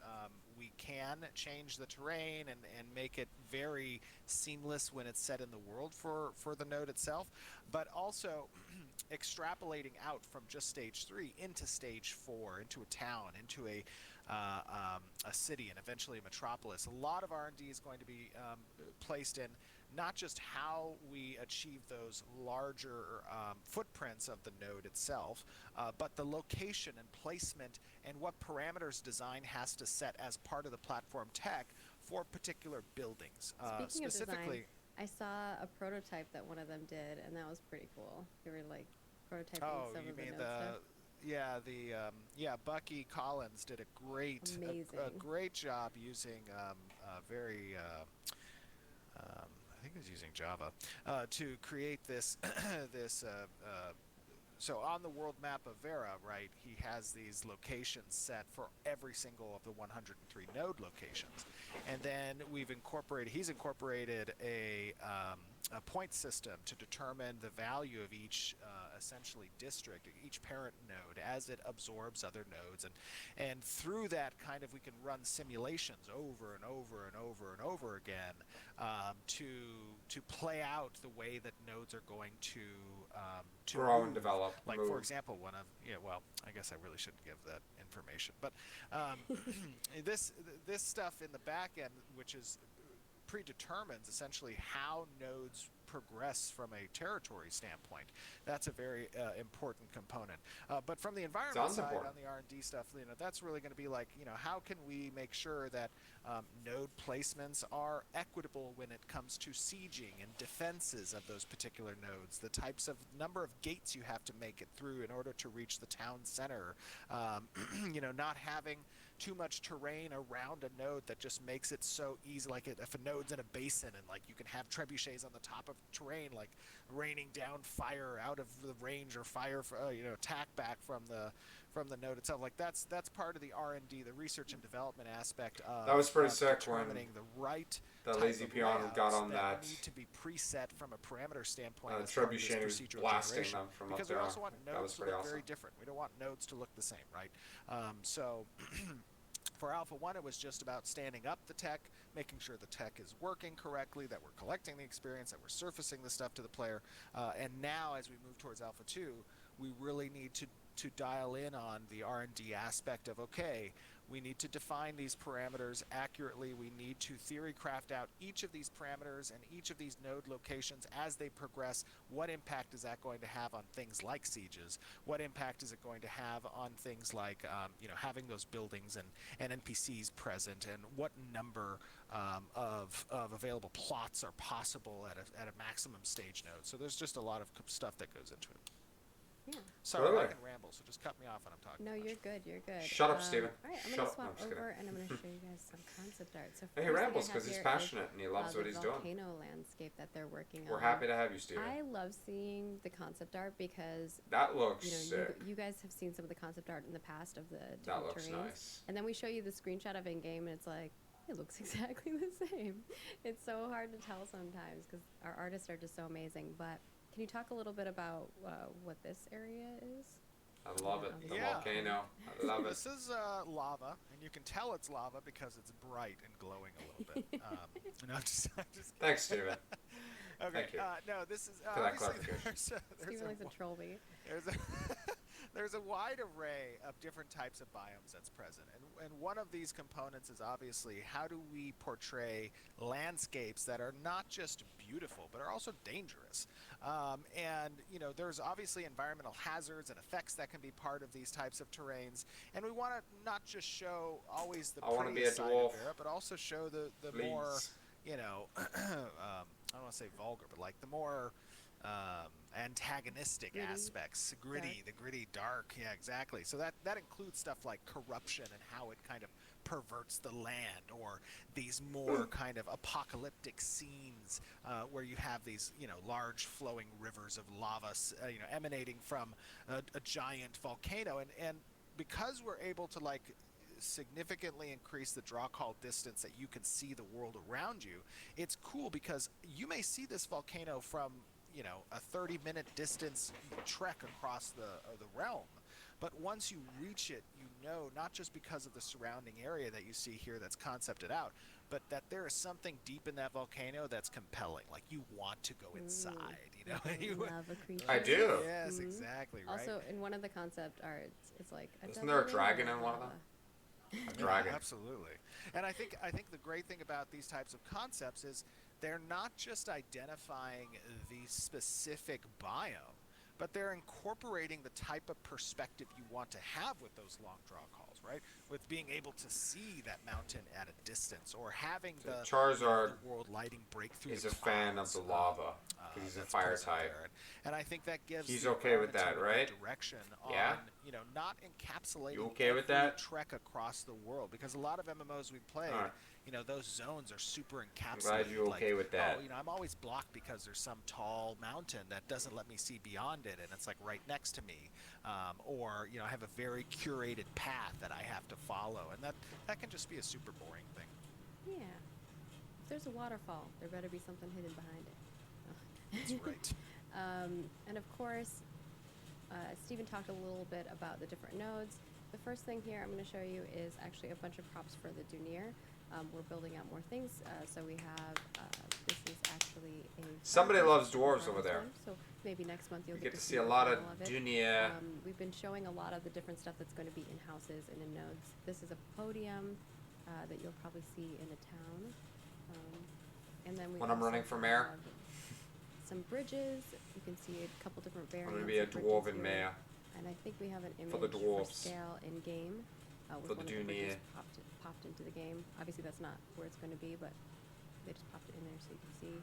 we can change the terrain and make it very seamless when it's set in the world for the node itself, but also extrapolating out from just stage 3 into stage 4, into a town, into a city, and eventually a metropolis. A lot of R&D is going to be placed in not just how we achieve those larger footprints of the node itself, but the location and placement and what parameters design has to set as part of the platform tech for particular buildings. Speaking Specifically, of design, I saw a prototype that one of them did, and that was pretty cool. They were like prototyping some you of the mean node stuff. Bucky Collins did a great job using very I think he was using Java to create this so on the world map of Vera, right, he has these locations set for every single of the 103 node locations, and then he's incorporated a a point system to determine the value of each essentially district, each parent node, as it absorbs other nodes, and through that kind of we can run simulations over and over and over and over again to play out the way that nodes are going to grow move. and develop. Like move. for example, one of well, I guess I really shouldn't give that information, but this stuff in the back end, which is predetermines essentially how nodes progress from a territory standpoint. That's a very important component. But from the environment Sounds side, important. on the R&D stuff, that's really going to be like, how can we make sure that node placements are equitable when it comes to sieging and defenses of those particular nodes, the types of number of gates you have to make it through in order to reach the town center, not having too much terrain around a node that just makes it so easy, like if a node's in a basin and like you can have trebuchets on the top of terrain, like raining down fire out of the range, or fire for, attack back from the node itself. Like that's part of the R&D, the research and development aspect of That was pretty sick determining the right the type Lazy of Peon got layouts on that need to be preset from a parameter standpoint as part of this trebuchet was procedural blasting generation. them from Because up we there. also want That was nodes to pretty look awesome. very different. We don't want nodes to look the same, right? So for Alpha 1, it was just about standing up the tech, making sure the tech is working correctly, that we're collecting the experience, that we're surfacing the stuff to the player. And now, as we move towards Alpha 2, we really need to dial in on the R&D aspect of, okay, we need to define these parameters accurately. We need to theory craft out each of these parameters and each of these node locations as they progress. What impact is that going to have on things like sieges? What impact is it going to have on things like having those buildings and NPCs present, and what number of available plots are possible at a maximum stage node? So there's just a lot of stuff that goes into it. Yeah. Sorry, Totally. I can ramble, so just cut me off when I'm talking. No, too much. you're good. You're good. Shut up, Steven. All right, I'm Shut gonna up. No, swap I'm just kidding. over and I'm gonna show you guys some concept art. So He first thing I rambles have because he's here passionate and he is, loves what the he's doing. volcano landscape that they're working We're on. happy to have you, Steven. I love seeing the concept art because That looks you sick. guys have seen some of the concept art in the past of the That different looks terrains, nice. and then we show you the screenshot of in game, and it's like it looks exactly the same. It's so hard to tell sometimes because our artists are just so amazing. But can you talk a little bit about what this area is? I love it. The Yeah. volcano. I love it. This is lava, and you can tell it's lava because it's bright and glowing a little bit. No, I'm just kidding. Thank Steven. Okay. Thank you No, this is for that obviously clarification. Steven likes to troll me. There's a wide array of different types of biomes that's present, and one of these components is obviously how do we portray landscapes that are not just beautiful but are also dangerous. And there's obviously environmental hazards and effects that can be part of these types of terrains, and we want to not just show always the I wanna be prettiest a side dwarf. of Vera, but also show the Please. more I don't want to say vulgar, but like the more antagonistic Gritty. aspects, the gritty, dark. Yeah, exactly. So that includes stuff like corruption and how it kind of perverts the land, or these more kind of apocalyptic scenes where you have these large flowing rivers of lava emanating from a giant volcano, and because we're able to significantly increase the draw call distance that you can see the world around you, it's cool because you may see this volcano from a 30-minute distance trek across the realm, but once you reach it, not just because of the surrounding area that you see here that's concepted out, but that there is something deep in that volcano that's compelling. Like you want to go inside, You love a creature. I do. Yes, exactly, right? Also, in one of the concept arts, it's like Isn't there a double dragon layer in one of lava. them? A dragon. Absolutely. And I think the great thing about these types of concepts is they're not just identifying the specific biome, but they're incorporating the type of perspective you want to have with those long draw calls, right? With being able to see that mountain at a distance, or having So the Charizard world lighting break through He's the a fan of clouds, the lava because he's a that's fire present type. there. And I think that gives He's the okay with that, environment a right? good direction Yeah? on, not encapsulating You okay with every that? trek across the world, because a lot of MMOs we played, Alright. those zones are super encapsulated. glad you're okay with that. Oh, I'm always blocked because there's some tall mountain that doesn't let me see beyond it, and it's like right next to me. Or I have a very curated path that I have to follow, and that can just be a super boring thing. Yeah. If there's a waterfall, there better be something hidden behind it. That's right. And of course, Stephen talked a little bit about the different nodes. The first thing here I'm going to show you is actually a bunch of props for the Dunyer. We're building out more things, so we have, this is actually a... Somebody loves dwarves dwarves over there. So maybe next month you'll You get to see a a lot of panel it. Dunyer. We've been showing a lot of the different stuff that's going to be in houses and in nodes. This is a podium that you'll probably see in a town. And then we When I'm also running for mayor. have some bridges. You can see a couple different I'm variants. going to be a of bridges dwarven here. mayor. And I think we have an image For the dwarves. scale in game. With For one the of the bridges Dunyer. popped into the game. Obviously, that's not where it's going to be, but they just popped it in there so you can see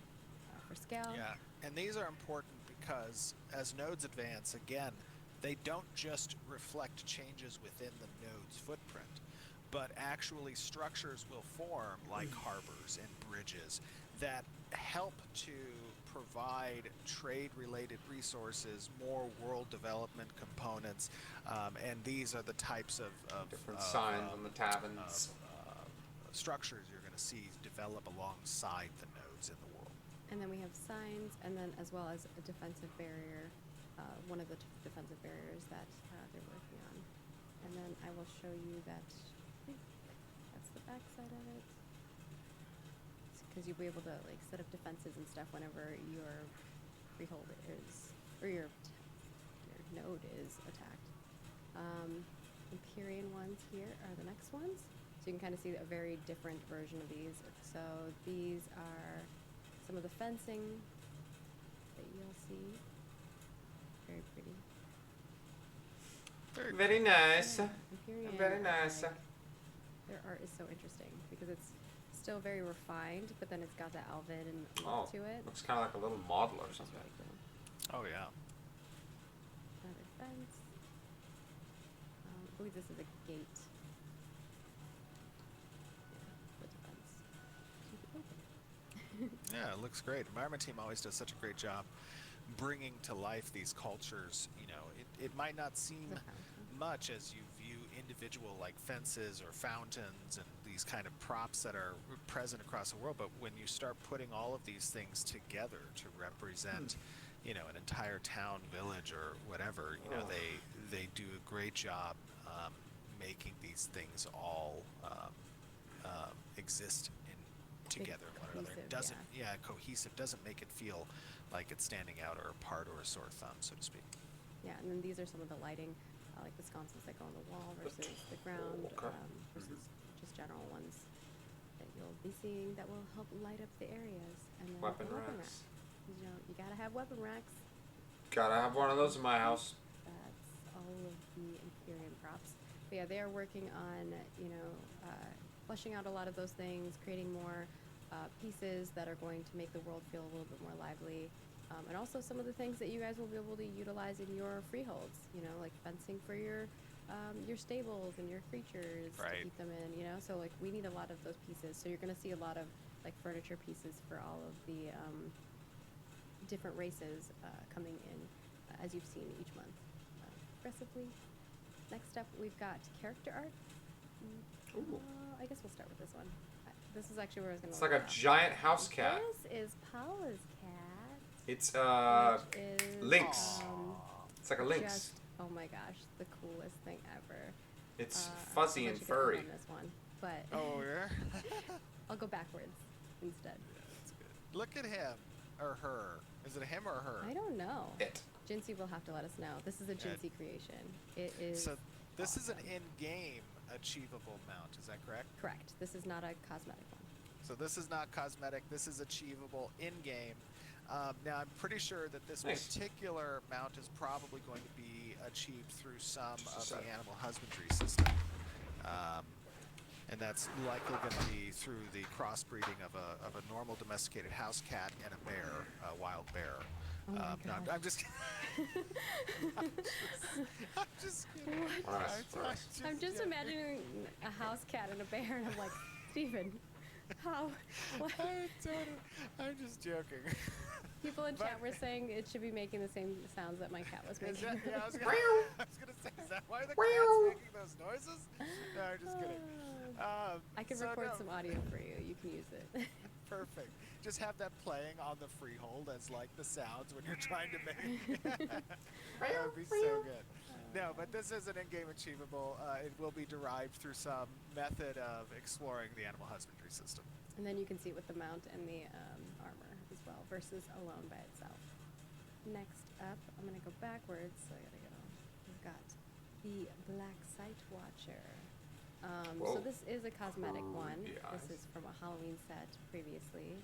for scale. Yeah, and these are important because as nodes advance, again, they don't just reflect changes within the node's footprint, but actually structures will form like harbors and bridges that help to provide trade-related resources, more world development components, and these are the types of Different signs on the taverns. structures you're going to see develop alongside the nodes in the world. And then we have signs, and then as well as a defensive barrier, one of the defensive barriers that they're working on. And then I will show you that, I think that's the back side of it. Because you'll be able to like set up defenses and stuff whenever your freehold is, or your node is attacked. Empyrean ones here are the next ones. So you can kind of see a very different version of these. So these are some of the fencing that you'll see. Very pretty. Very nice. Yeah, Empyrean, Very nice. like, their art is so interesting because it's still very refined, but then it's got that Alvin and Oh, look to it. looks kind of like a little model or Which is something. really cool. Oh yeah. Another fence. I believe this is a gate. Yeah, with a fence. Keep it open. Yeah, it looks great. Environment team always does such a great job bringing to life these cultures. You know, it might not seem The fountain. much as you view individual like fences or fountains and these kind of props that are present across the world, but when you start putting all of these things together to represent, you know, an entire town, village, or whatever, you know, they do a great job making these things all exist in together one another. It cohesive, doesn't, yeah, cohesive. Doesn't make it feel like it's standing out or apart or a sore thumb, so to speak. Yeah, and then these are some of the lighting, like the sconces that go on the wall versus the ground, Okay. Versus just general ones that you'll be seeing that will help light up the areas. And then Weapon the racks. You know, you gotta have weapon racks. Gotta have one of those in my house. That's all of the Empyrean props. But yeah, they are working on, you know, fleshing out a lot of those things, creating more pieces that are going to make the world feel a little bit more lively. And also some of the things that you guys will be able to utilize in your freeholds, you know, like fencing for your stables and your creatures to Right. keep them in, you know. So like we need a lot of those pieces. So you're going to see a lot of like furniture pieces for all of the different races coming in as you've seen each month progressively. Next up, we've got character art. Ooh. I guess we'll start with this one. This is actually where I was going to. It's like a giant house cat. This is Paula's cat. It's which is, lynx. It's like a lynx. Just, oh my gosh, the coolest thing ever. It's I'll fuzzy let and you get in furry. on this one, but Oh yeah. I'll go backwards instead. That's good. Look at him or her. Is it him or her? I don't know. It. Jincy will have to let us know. This is a Jincy creation. It is. So this is an awesome. in-game achievable mount. Is that correct? Correct. This is not a cosmetic one. So this is not cosmetic. This is achievable in-game. Now I'm pretty sure that this Nice. particular mount is probably going to be achieved through some Just a of sec. the animal husbandry system. And that's likely going to be through the crossbreeding of a normal domesticated house cat and a bear, a wild bear. Oh my No, God. I'm just I'm just kidding. What? Nice. I'm just joking. imagining a house cat and a bear, and I'm like, Steven, how? What? I'm just joking. People in chat But- were saying it should be making the same sounds that my cat was Is making. that, yeah, I was gonna say, is that why the cat's making those noises? No, I'm just kidding. I can So record no, some audio for you. You can use it. perfect. Just have that playing on the freehold as like the sounds when you're trying to make. That would be so good. No, but this is an in-game achievable. It will be derived through some method of exploring the animal husbandry system. And then you can see it with the mount and the armor as well, versus alone by itself. Next up, I'm going to go backwards, so I got to go. We've got the Black Sight Watcher. So this is a cosmetic one. Yes. This is from a Halloween set previously.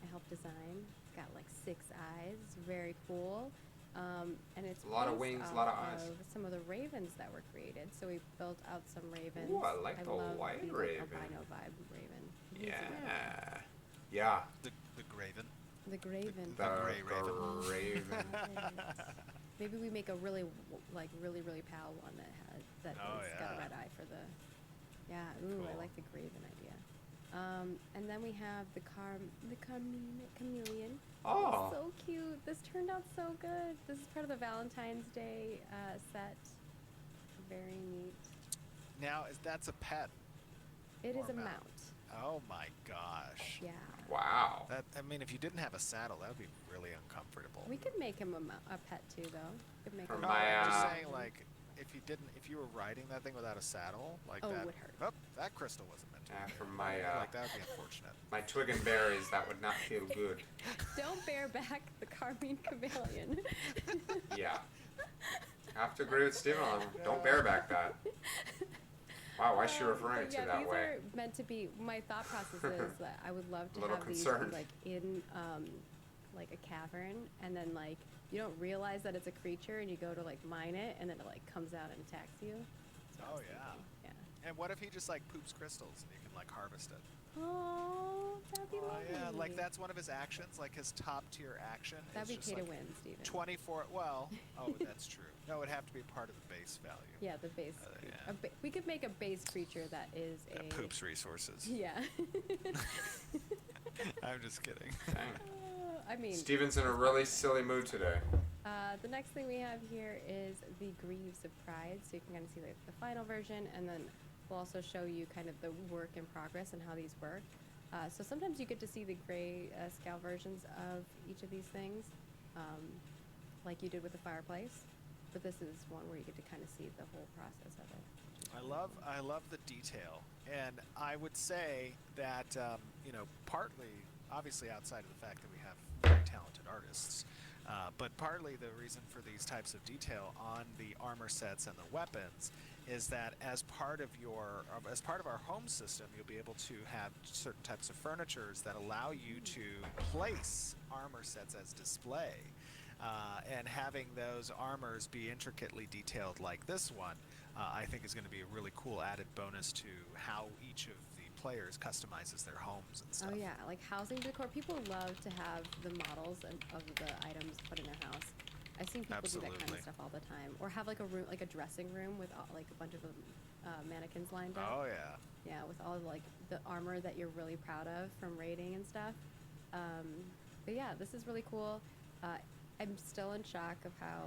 I helped design. Got like 6 eyes. Very cool. And it's A lot of based wings, a off lot of eyes. some of the ravens that were created. So we built out some ravens. Ooh, I like the love white the raven. albino vibe raven. He's Yeah. Yeah. The Graven. the Graven. The gray raven. raven. Maybe we make a really really pal one that has Oh, got a yeah. red eye for the. Yeah. Ooh, I Cool. like the Graven idea. And then we have the Chameleon. Oh. So cute. This turned out so good. This is part of the Valentine's Day set. Very neat. Now, that's a pet. It Or is a mount. mount. Oh my gosh. Yeah. Wow. That, I mean, if you didn't have a saddle, that would be really uncomfortable. We could make him a pet too, though. Could make For him No, my, I'm just uh, saying, like, if you were riding that thing without a saddle, like Oh, it that. would hurt. Oh, that crystal wasn't meant to. Yeah, be for there. my like that would be unfortunate. my twig and berries, that would not feel good. Don't bear back the Carmine Chameleon. Yeah. I have to agree with Steven on don't bareback that. Wow, why is she referring But to yeah, that these way? are meant to be. My thought process is that I would love to Little have concerned. these like in like a cavern, and then like you don't realize that it's a creature, and you go to like mine it, and then it like comes out and attacks you. That's what I Oh was yeah. thinking. Yeah. And what if he just like poops crystals and you can like harvest it? Oh, that'd be Oh lovely. yeah, like that's one of his actions, like his top tier action. That'd is be just pay like to win, Steven. 24. Well, oh, that's true. No, it'd have to be part of the base value. Yeah, the base. yeah. We could make a base creature that is That a. poops resources. Yeah. I'm just kidding. Dang. I mean. Steven's in a really silly mood today. The next thing we have here is the Greaves of Pride, so you can kind of see like the final version, and then we'll also show you kind of the work in progress and how these work. So sometimes you get to see the gray scale versions of each of these things, like you did with the fireplace, but this is one where you get to kind of see the whole process of it. which is really cool. I love the detail, and I would say that you know, partly, obviously, outside of the fact that we have very talented artists, but partly the reason for these types of detail on the armor sets and the weapons is that as part of our home system, you'll be able to have certain types of furnitures that allow you to place armor sets as display. And having those armors be intricately detailed like this one, I think is going to be a really cool added bonus to how each of the players customizes their homes and stuff. Oh yeah, like housing decor. People love to have the models of the items put in their house. I've seen people do that kind Absolutely. of stuff all the time, or have like a room, like a dressing room with like a bunch of mannequins lined up. Oh yeah. Yeah, with all like the armor that you're really proud of from raiding and stuff. But yeah, this is really cool. I'm still in shock of how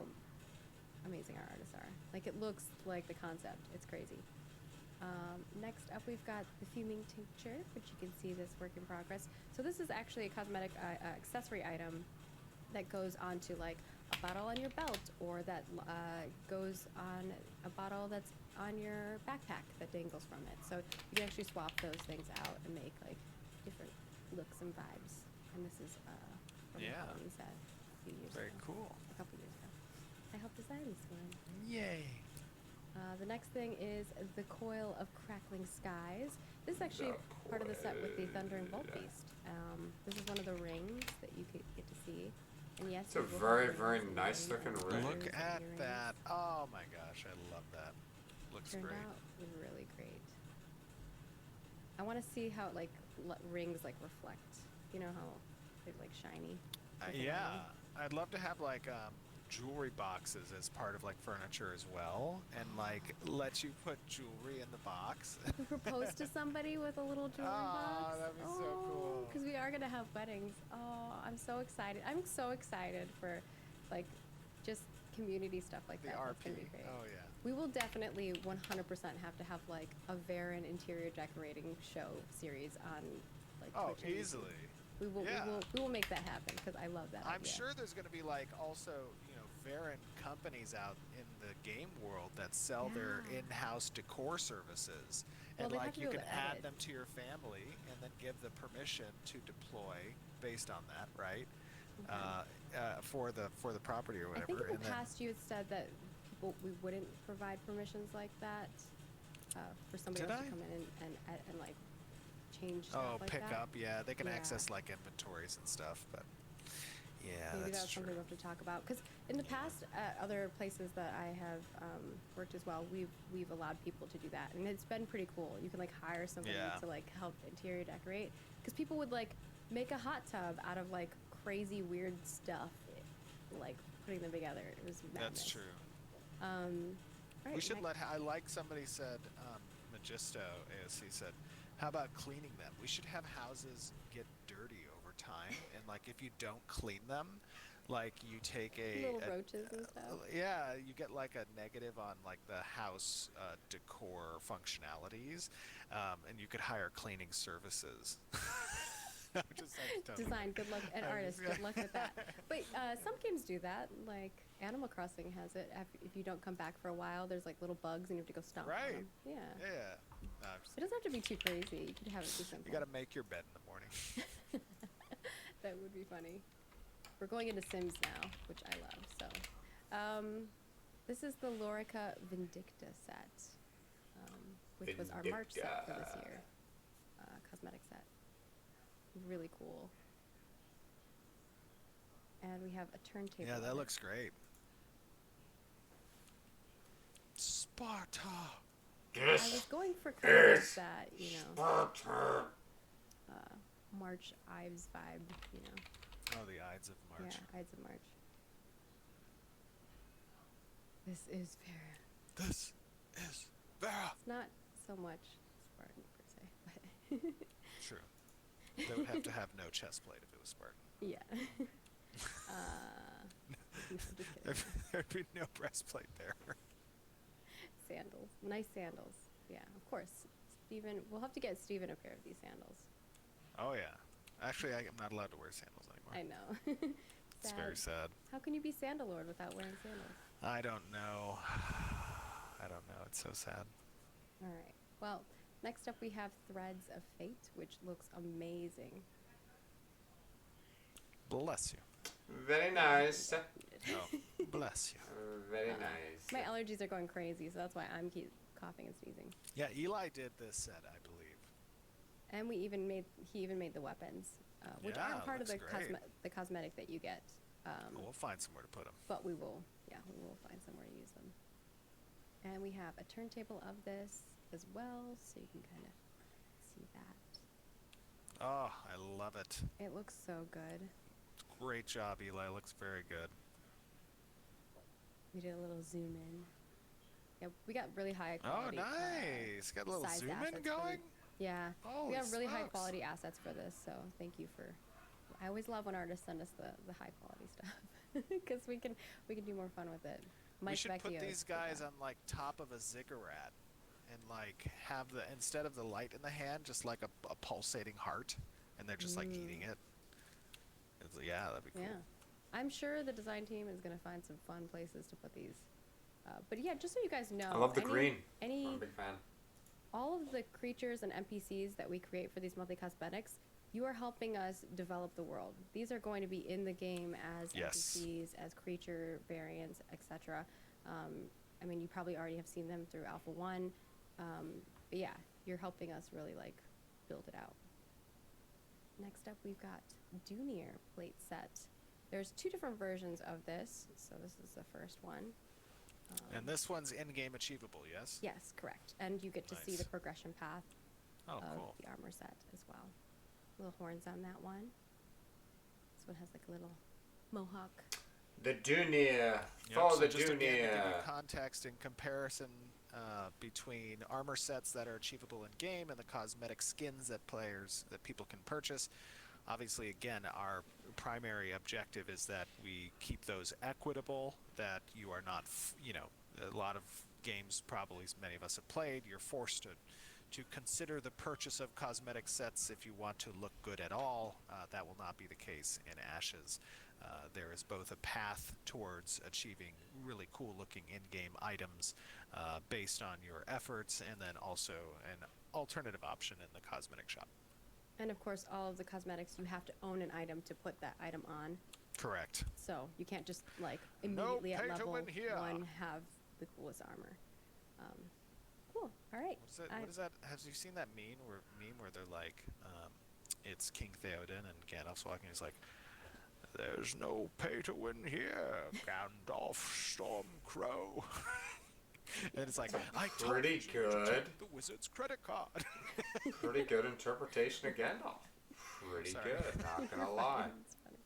amazing our artists are. Like it looks like the concept. It's crazy. Next up, we've got the Fuming Tincture, which you can see this work in progress. So this is actually a cosmetic accessory item that goes onto like a bottle on your belt, or that goes on a bottle that's on your backpack that dangles from it. So you can actually swap those things out and make like different looks and vibes. And this is from Yeah. the Halloween set a few years Very ago. cool. A couple years ago. I helped design this one. Yay. The next thing is the Coil of Crackling Skies. This is actually The part of the set with the coil. Thundering Bolt Beast. This is one of the rings that you could get to see. And yes, It's a you will very, have very rings and nice looking earrings ring. and Look at earrings. that. Oh my gosh, I love that. Looks Turned great. out really great. I want to see how like rings like reflect. You know how they're like shiny. with the Yeah, lighting? I'd love to have like jewelry boxes as part of like furniture as well, and like let you put jewelry in the box. You propose to somebody with a little jewelry Ah, box. that'd be so cool. Because we are gonna have weddings. Oh, I'm so excited. I'm so excited for, like, just community stuff like The that. That's RP. gonna be great. Oh yeah. We will definitely 100% have to have like a Varen interior decorating show series on like Oh, Twitch and YouTube. easily. We will make that happen because I love that I'm idea. sure there's going to be like also, Varen companies out in the game world that sell their in-house decor services, Well, and they have like to you be can able to add edit. them to your family and then give the permission to deploy based on that, right? For the property or I whatever. think in and the past you had said that we wouldn't provide permissions like that for somebody Did else I? to come in and like change stuff Oh, like pick that. up, yeah. They can Yeah. access like inventories and stuff, but yeah, Maybe that's that's true. something we have to talk about. Because in the past, at other places that I have worked as well, we've allowed people to do that, and it's been pretty cool. You can like hire somebody Yeah. to like help interior decorate. Because people would like make a hot tub out of like crazy weird stuff, like putting them together. It was madness. That's true. All right, We should next- I like somebody said, Magisto AOC said, how about cleaning them? We should have houses get dirty over time, and like if you don't clean them, like you take little roaches and stuff. Yeah, you get like a negative on like the house decor functionalities, and you could hire cleaning services. I'm just like, don't- Design, good luck, and I'm artist, just- good luck with that. But some games do that, like Animal Crossing has it. If you don't come back for a while, there's like little bugs and you have to go stomp on Right. them. Yeah. Yeah. No, I'm just- It doesn't have to be too crazy. You could have it be simple. you got to make your bed in the morning. That would be funny. We're going into Sims now, which I love. So, this is the Lorica Vindicta set, which was our March set for this year. Cosmetic set. Really cool. And we have a turntable. Yeah, of that it. looks great. Sparta. I was going for kind of like that, March Ives vibe, Oh, the Ides of March. Yeah, Ides of March. This is Vera. This is Vera. It's not so much Spartan per se, but True. They would have to have no chest plate if it was Spartan. yeah. No, just kidding. There'd be no breastplate there. Sandals, nice sandals. Yeah, of course. Steven, we'll have to get Steven a pair of these sandals. Oh yeah. Actually, I'm not allowed to wear sandals anymore. I know. It's very sad. How can you be Sandal Lord without wearing sandals? I don't know. I don't know. It's so sad. All right. Well, next up we have Threads of Fate, which looks amazing. Bless you. Very nice. Oh, bless you. Very nice. My allergies are going crazy, so that's why I'm keep coughing and sneezing. Yeah, Eli did this set, I believe. And he even made the weapons, which Yeah, aren't part of the looks great. the cosmetic that you get. We'll find somewhere to put them. But we will find somewhere to use them. And we have a turntable of this as well, so you can kind of see that. Oh, I love it. It looks so good. Great job, Eli. Looks very good. We did a little zoom in. Yeah, we got really high Oh, quality. nice. Got a little size zoom in assets for going. Yeah, Holy we have really high smokes. quality assets for this, so thank you for. I always love when artists send us the high quality stuff because we can do more fun with it. Mike We should put Vecchio these is the guys guy. on like top of a ziggurat, and like have the instead of the light in the hand, just like a pulsating heart, and they're just like eating it. Yeah, that'd be cool. Yeah, I'm sure the design team is gonna find some fun places to put these. But yeah, just so you guys know, I love the green. I'm Any a big fan. all of the creatures and NPCs that we create for these monthly cosmetics, you are helping us develop the world. These are going to be in the game as Yes. NPCs, as creature variants, etc. I mean, you probably already have seen them through Alpha 1. But yeah, you're helping us really like build it out. Next up, we've got Dunyer Plate Set. There's 2 different versions of this, so this is the first one. And this one's in-game achievable, yes? Yes, correct. And you get to see Nice. the progression path Oh, of cool. the armor set as well. Little horns on that one. This one has like a little mohawk. The Dunyer. Yep, Follow so the just again, to give you Dunyer. context and comparison between armor sets that are achievable in game and the cosmetic skins that people can purchase. Obviously, again, our primary objective is that we keep those equitable, that you are not, a lot of games probably many of us have played, you're forced to consider the purchase of cosmetic sets if you want to look good at all. That will not be the case in Ashes. There is both a path towards achieving really cool looking in-game items based on your efforts, and then also an alternative option in the cosmetic shop. And of course, all of the cosmetics, you have to own an item to put that item on. Correct. So you can't just like immediately at level 1 have the coolest armor. Cool. All right. What is that? Have you seen that meme where they're like, it's King Theoden and Gandalf's walking. He's like, "There's no pay to win here, Gandalf Stormcrow." And it's like, I told pretty you to good. check the wizard's credit card. Pretty good interpretation of Gandalf. Pretty Sorry. good, not gonna lie. That's funny.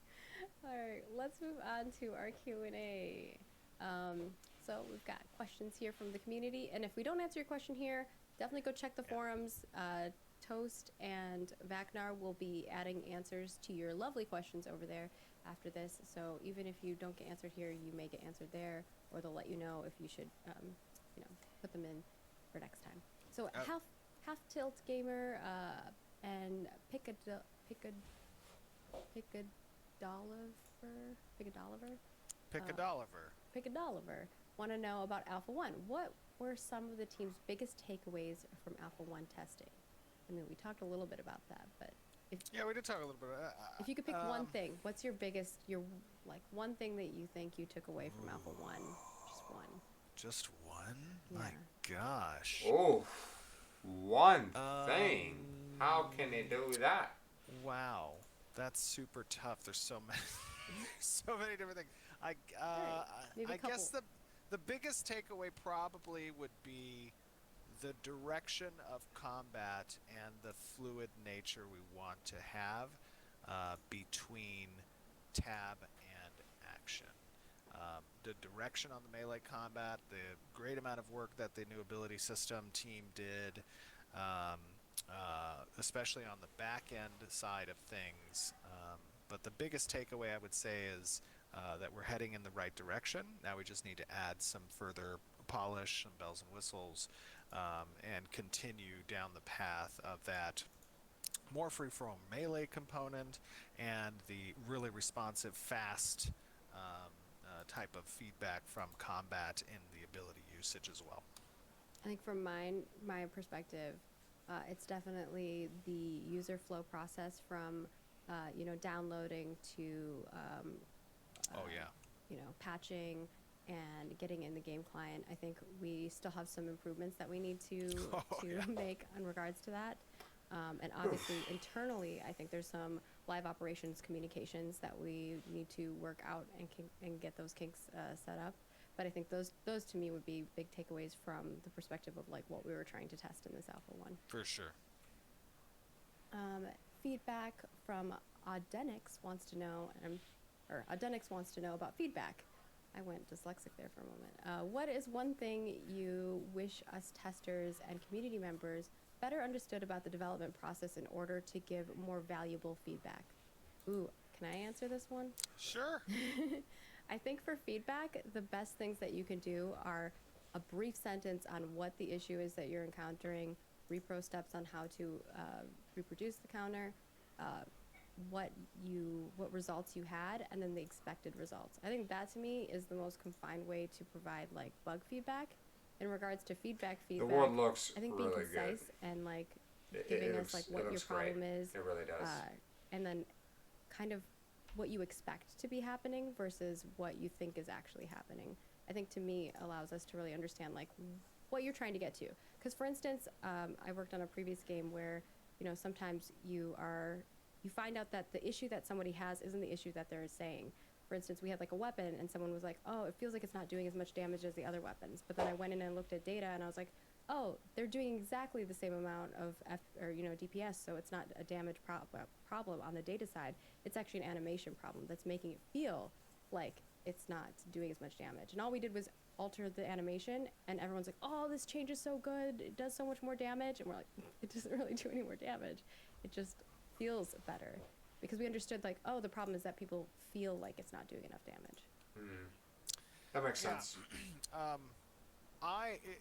All right, let's move on to our Q&A. So we've got questions here from the community, and if we don't answer your question here, definitely go check the forums. Toast and Vacnar will be adding answers to your lovely questions over there after this. So even if you don't get answered here, you may get answered there, or they'll let you know if you should, put them in for next time. So half tilt gamer and Pickadoliver want to know about Alpha 1. What were some of the team's biggest takeaways from Alpha 1 testing? I mean, we talked a little bit about that, but Yeah, we did talk a little bit about that. if you could pick one thing, what's your one thing that you think you took away from Alpha 1? Just one. Just one? Yeah. My gosh. Oh, one thing. How can they do that? Wow. That's super tough. There's so many, so many different things. Maybe a I guess couple. the biggest takeaway probably would be the direction of combat and the fluid nature we want to have between tab and action. The direction on the melee combat, the great amount of work that the new ability system team did, especially on the back end side of things. But the biggest takeaway I would say is that we're heading in the right direction. Now we just need to add some further polish, some bells and whistles, and continue down the path of that more free-flowing melee component and the really responsive, fast type of feedback from combat in the ability usage as well. I think from my perspective, it's definitely the user flow process from downloading to patching and getting in the game client. I think we still have some improvements that we need to make in regards to that. And obviously internally, I think there's some live operations communications that we need to work out and get those kinks set up. But I think those to me would be big takeaways from the perspective of like what we were trying to test in this Alpha 1. For sure. Feedback from Audenix wants to know, Audenix wants to know about feedback. I went dyslexic there for a moment. What is one thing you wish us testers and community members better understood about the development process in order to give more valuable feedback? Ooh, can I answer this one? Sure. I think for feedback, the best things that you can do are a brief sentence on what the issue is that you're encountering, repro steps on how to reproduce the counter, what results you had, and then the expected results. I think that to me is the most confined way to provide like bug feedback. In regards to feedback, The world looks I think being really concise good. and like It giving looks- us like it what your looks great. problem is, It really does. and then kind of what you expect to be happening versus what you think is actually happening. I think to me allows us to really understand like what you're trying to get to. Because for instance, I worked on a previous game where sometimes you find out that the issue that somebody has isn't the issue that they're saying. For instance, we had like a weapon and someone was like, oh, it feels like it's not doing as much damage as the other weapons. But then I went in and looked at data and I was like, oh, they're doing exactly the same amount of DPS, so it's not a damage problem on the data side. It's actually an animation problem that's making it feel like it's not doing as much damage. And all we did was alter the animation, and everyone's like, oh, this change is so good, it does so much more damage. And we're like, it doesn't really do any more damage. It just feels better. Because we understood like, oh, the problem is that people feel like it's not doing enough damage. That makes sense.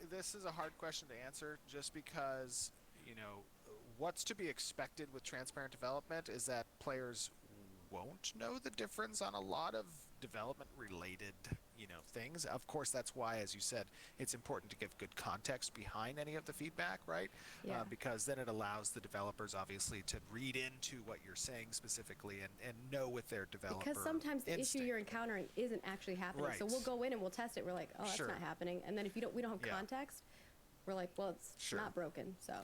This is a hard question to answer just because what's to be expected with transparent development is that players won't know the difference on a lot of development related things. Of course, that's why, as you said, it's important to give good context behind any of the feedback, right? Yeah. Because then it allows the developers obviously to read into what you're saying specifically and know with their developer Because sometimes the issue instinct. you're encountering isn't actually happening. So Right. we'll go in and we'll test it. We're like, oh, that's Sure. not happening. And then if we don't have Yeah. context, we're like, well, it's Sure. not broken. So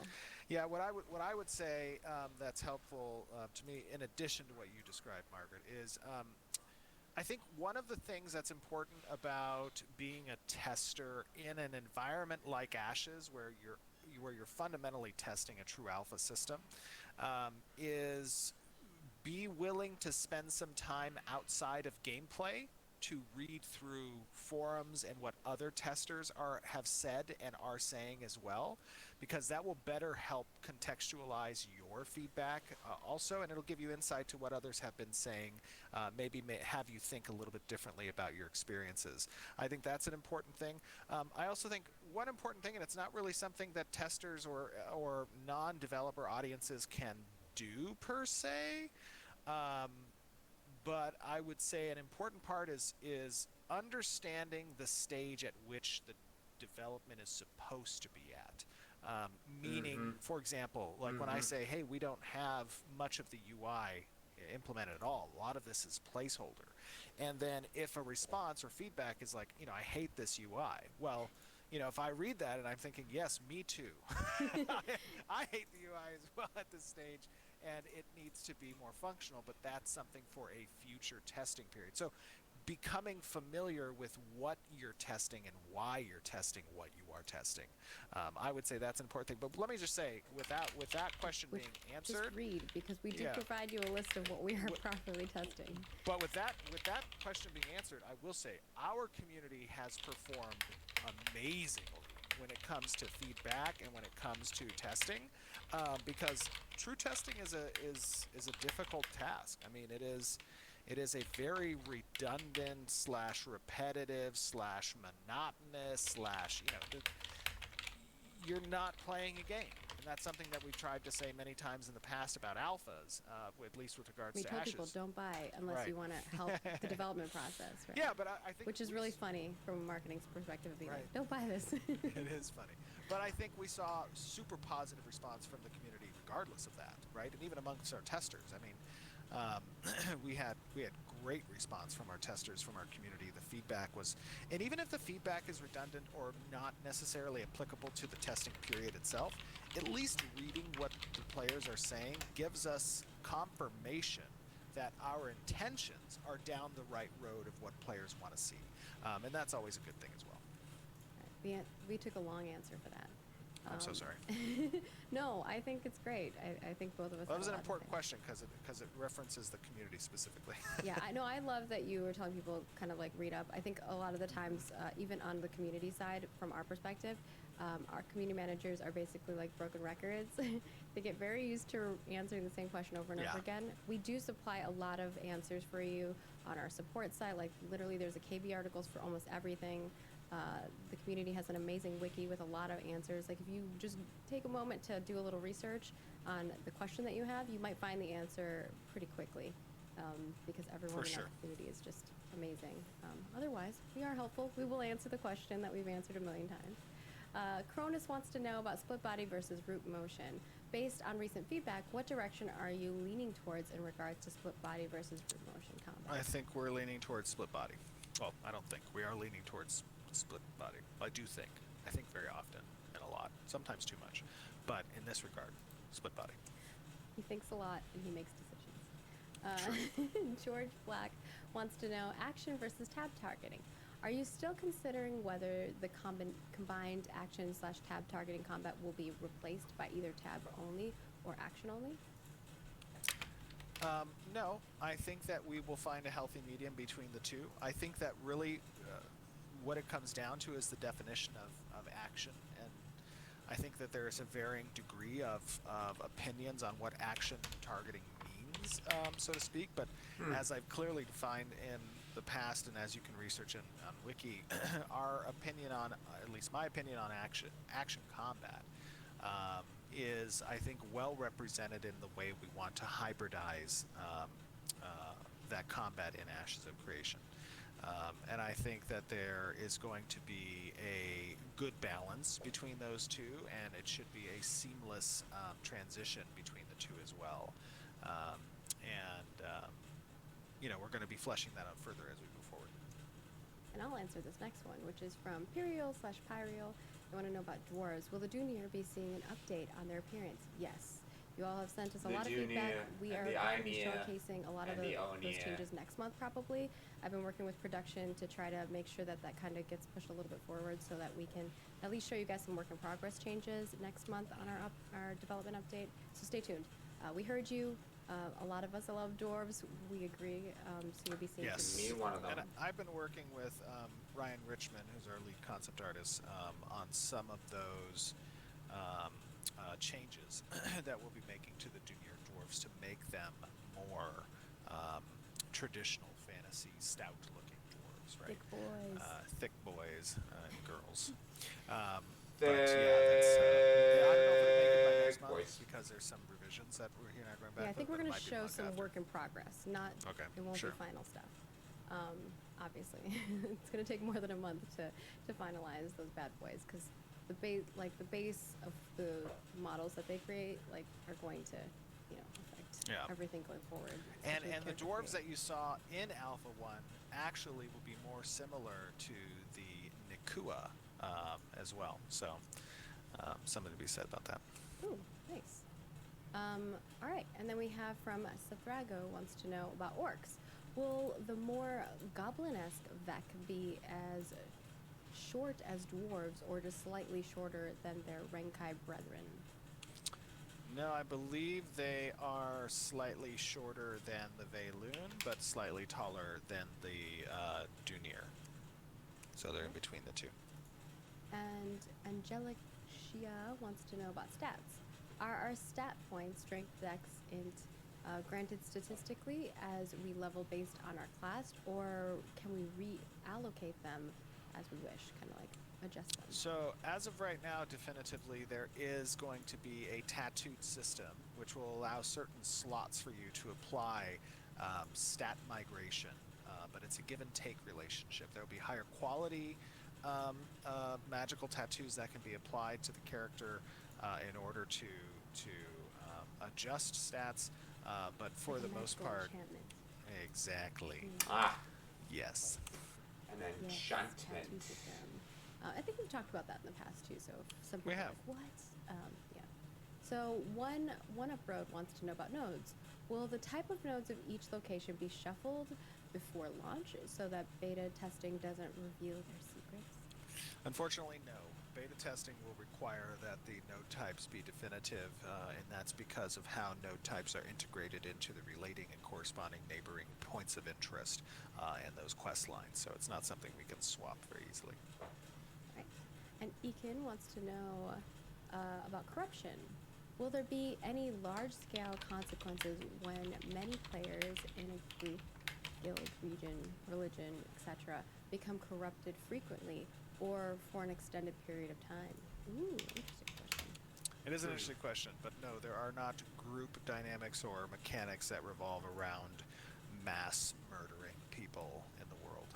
Yeah, what I would say that's helpful to me, in addition to what you described, Margaret, is I think one of the things that's important about being a tester in an environment like Ashes, where you're fundamentally testing a true alpha system, is be willing to spend some time outside of gameplay to read through forums and what other testers have said and are saying as well, because that will better help contextualize your feedback also, and it'll give you insight to what others have been saying, maybe have you think a little bit differently about your experiences. I think that's an important thing. I also think one important thing, and it's not really something that testers or non-developer audiences can do per se, but I would say an important part is understanding the stage at which the development is supposed to be at. Meaning, for example, like when I say, hey, we don't have much of the UI implemented at all. A lot of this is placeholder. And then if a response or feedback is like, I hate this UI. Well, if I read that and I'm thinking, yes, me too. I hate the UI as well at this stage, and it needs to be more functional, but that's something for a future testing period. So becoming familiar with what you're testing and why you're testing what you are testing. I would say that's an important thing. But let me just say, with that question being answered, just read, because we do provide you a list of what we are properly testing. But with that question being answered, I will say our community has performed amazingly when it comes to feedback and when it comes to testing, because true testing is a difficult task. I mean, it is a very redundant / repetitive / monotonous / you're not playing a game. And that's something that we've tried to say many times in the past about alphas, at least with regards We to told Ashes. people don't buy unless you want to help the development process, right? Yeah, but I think... Which is really funny from a marketing perspective of being Right. like, don't buy this. It is funny. But I think we saw super positive response from the community regardless of that, right? And even amongst our testers. I mean, we had great response from our testers, from our community. The feedback was, and even if the feedback is redundant or not necessarily applicable to the testing period itself, at least reading what the players are saying gives us confirmation that our intentions are down the right road of what players want to see. And that's always a good thing as well. We took a long answer for that. I'm so sorry. No, I think it's great. I think both of us. Well, that was had an a lot to important say. question because it references the community specifically. Yeah, I know. I love that you were telling people kind of like read up. I think a lot of the times, even on the community side, from our perspective, our community managers are basically like broken records. They get very used to answering the same question over and over again. We do supply a lot of answers for you on our support site. Like literally, there's a KB articles for almost everything. The community has an amazing wiki with a lot of answers. Like if you just take a moment to do a little research on the question that you have, you might find the answer pretty quickly, because everyone in our community is just amazing. Otherwise, we are helpful. We will answer the question that we've answered a million times. Cronus wants to know about split body versus root motion. Based on recent feedback, what direction are you leaning towards in regards to split body versus root motion combat? I think we're leaning towards split body. Well, I don't think. We are leaning towards split body. I do think. I think very often and a lot. Sometimes too much. But in this regard, split body. He thinks a lot and he makes decisions. George Black wants to know action versus tab targeting. Are you still considering whether the combined action / tab targeting combat will be replaced by either tab only or action only? No, I think that we will find a healthy medium between the two. I think that really what it comes down to is the definition of action, and I think that there is a varying degree of opinions on what action targeting means, so to speak, but as I've clearly defined in the past, and as you can research on Wiki, our opinion on, at least my opinion on action combat, is, I think, well represented in the way we want to hybridize that combat in Ashes of Creation. And I think that there is going to be a good balance between those two, and it should be a seamless transition between the two as well. We're going to be fleshing that out further as we move forward. And I'll answer this next one, which is from Pyrial/Pyrial. They want to know about Dwarves. Will the Dunyer be seeing an update on their appearance? Yes. You all have sent us a lot of feedback. We are going to be showcasing a lot of those changes next month, probably. I've been working with production to try to make sure that that kind of gets pushed a little bit forward so that we can at least show you guys some work in progress changes next month on our development update. So stay tuned. We heard you. A lot of us love Dwarves. We agree. So you'll be seeing Me, one of them. And I've been working with Ryan Richmond, who's our lead concept artist, on some of those changes that we'll be making to the Dunyer Dwarves to make them more traditional fantasy, stout-looking dwarves, right? thick boys. Thick boys and girls. I Thick don't know if it'll make it by next month boys. because there's some revisions that we're going back. Yeah, I think we're but going it to might be a show month some after. work in progress. Not, Okay, it won't sure. be final stuff. Obviously, it's going to take more than a month to finalize those bad boys because the base of the models that they create are going to, affect everything going forward. And especially the character dwarves creation. that you saw in Alpha 1 actually will be more similar to the Nikua as well. So something to be said about that. Ooh, nice. All right, and then we have from Sethrago wants to know about orcs. Will the more goblin-esque Vec be as short as dwarves or just slightly shorter than their Renkai brethren? No, I believe they are slightly shorter than the Veyloon, but slightly taller than the Dunyer. So they're in between the two. And Angelic Shia wants to know about stats. Are our stat points, strength, dex, int, granted statistically as we level based on our class, or can we reallocate them as we wish, kind of like adjust them? So as of right now, definitively, there is going to be a tattooed system which will allow certain slots for you to apply stat migration, but it's a give and take relationship. There will be higher quality magical tattoos that can be applied to the character in order to adjust stats, but for Like a the most magical part, enchantment. exactly. Ah, Yes. and then Yes, enchantment. tattoo system. I think we've talked about that in the past too. So if some people We are have. like, what? Yeah. So one up road wants to know about nodes. Will the type of nodes of each location be shuffled before launch so that beta testing doesn't reveal their secrets? Unfortunately, no. Beta testing will require that the node types be definitive, and that's because of how node types are integrated into the relating and corresponding neighboring points of interest and those quest lines. So it's not something we can swap very easily. Right. And Ekin wants to know about corruption. Will there be any large-scale consequences when many players in a group, guild, region, religion, etc., become corrupted frequently or for an extended period of time? Ooh, interesting question. It is an interesting question, but no, there are not group dynamics or mechanics that revolve around mass murdering people in the world.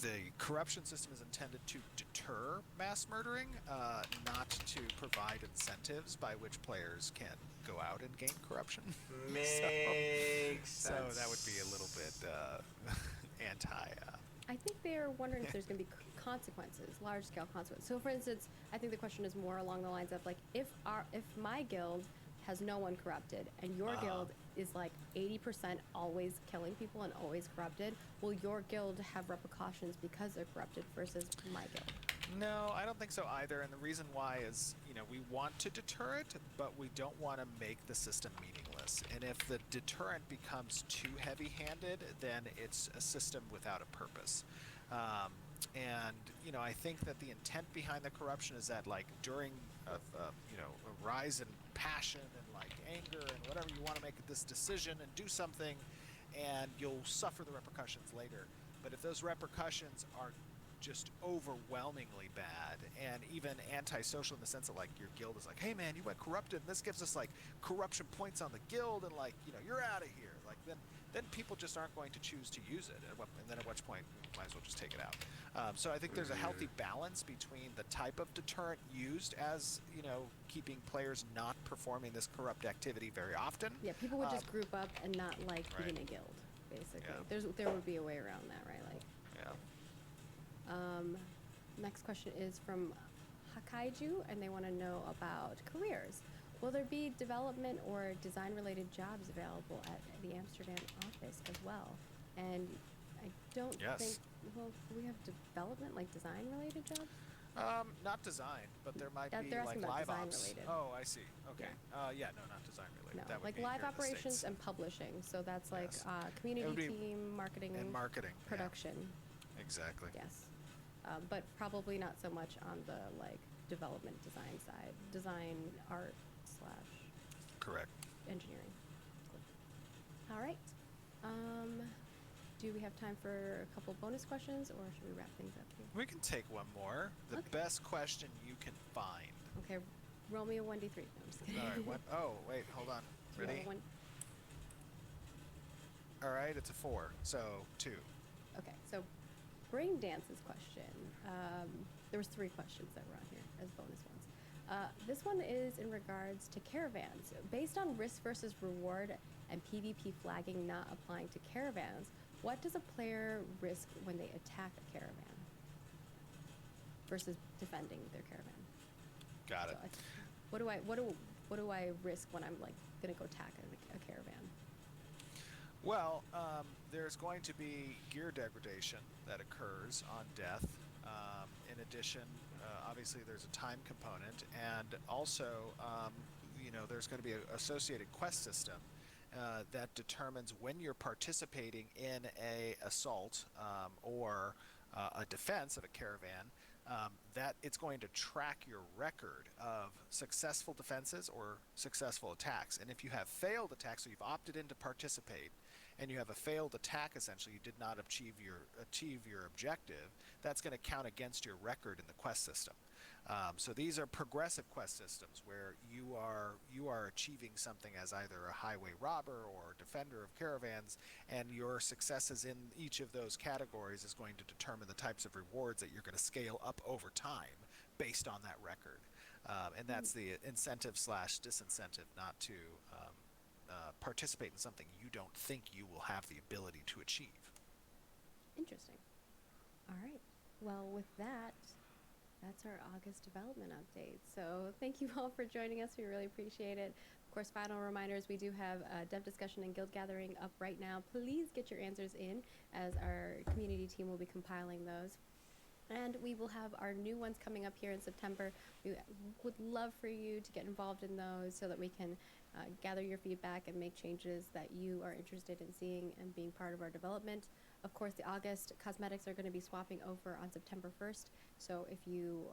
The corruption system is intended to deter mass murdering, not to provide incentives by which players can go out and gain corruption. Makes sense. So that would be a little bit anti. I think they're wondering if there's going to be consequences, large-scale consequences. So, for instance, I think the question is more along the lines of like, if my guild has no one corrupted and your guild is like 80% always killing people and always corrupted, will your guild have repercussions because they're corrupted versus my guild? No, I don't think so either. And the reason why is, we want to deter it, but we don't want to make the system meaningless. And if the deterrent becomes too heavy-handed, then it's a system without a purpose. And I think that the intent behind the corruption is that, like, during a rise in passion and like anger and whatever, you want to make this decision and do something, and you'll suffer the repercussions later. But if those repercussions are just overwhelmingly bad and even antisocial in the sense that like your guild is like, hey man, you went corrupted and this gives us like corruption points on the guild and like, you know, you're out of here. Like then people just aren't going to choose to use it, and then at which point you might as well just take it out. So I think there's a healthy balance between the type of deterrent used as, you know, keeping players not performing this corrupt activity very often. Yeah, people would just group up and not like Right. being a guild, basically. Yeah. There would be a way around that, right? Like, Yeah. next question is from Hakaiju, and they want to know about careers. Will there be development or design-related jobs available at the Amsterdam office as well? And I don't Yes. think, well, we have development, like design-related jobs? Not design, but there might be They're like asking about live design ops. related. Oh, I see. Okay. Yeah, no, not design related. No, That would like be live here in the operations States. and publishing. So that's like Yes. It community would be- team, marketing, And marketing. yeah, production. exactly. Yes, but probably not so much on the like development design side, design art / Correct. engineering. Cool. All right. Do we have time for a couple bonus questions, or should we wrap things up here? We can take one more. The Okay. best question you can find. Okay, roll me a 1d3. No, I'm just kidding. All right. What? Oh, wait. Hold on. Roll Ready? one- All right. It's a 4. So 2. Okay, so Brain Dance's question. There was 3 questions that were on here as bonus ones. This one is in regards to caravans. Based on risk versus reward and PvP flagging not applying to caravans, what does a player risk when they attack a caravan versus defending their caravan? Got So it. what do I risk when I'm like gonna go attack a caravan? Well, there's going to be gear degradation that occurs on death. In addition, obviously there's a time component, and also, you know, there's going to be an associated quest system that determines when you're participating in a assault or a defense of a caravan. That it's going to track your record of successful defenses or successful attacks. And if you have failed attacks, so you've opted in to participate, and you have a failed attack, essentially you did not achieve your objective, that's going to count against your record in the quest system. So these are progressive quest systems where you are achieving something as either a highway robber or defender of caravans, and your successes in each of those categories is going to determine the types of rewards that you're going to scale up over time based on that record. And that's the incentive / disincentive not to participate in something you don't think you will have the ability to achieve. Interesting. All right. Well, with that, that's our August development update. So thank you all for joining us. We really appreciate it. Of course, final reminders, we do have a dev discussion and guild gathering up right now. Please get your answers in, as our community team will be compiling those. And we will have our new ones coming up here in September. We would love for you to get involved in those so that we can gather your feedback and make changes that you are interested in seeing and being part of our development. Of course, the August cosmetics are going to be swapping over on September 1st. So if you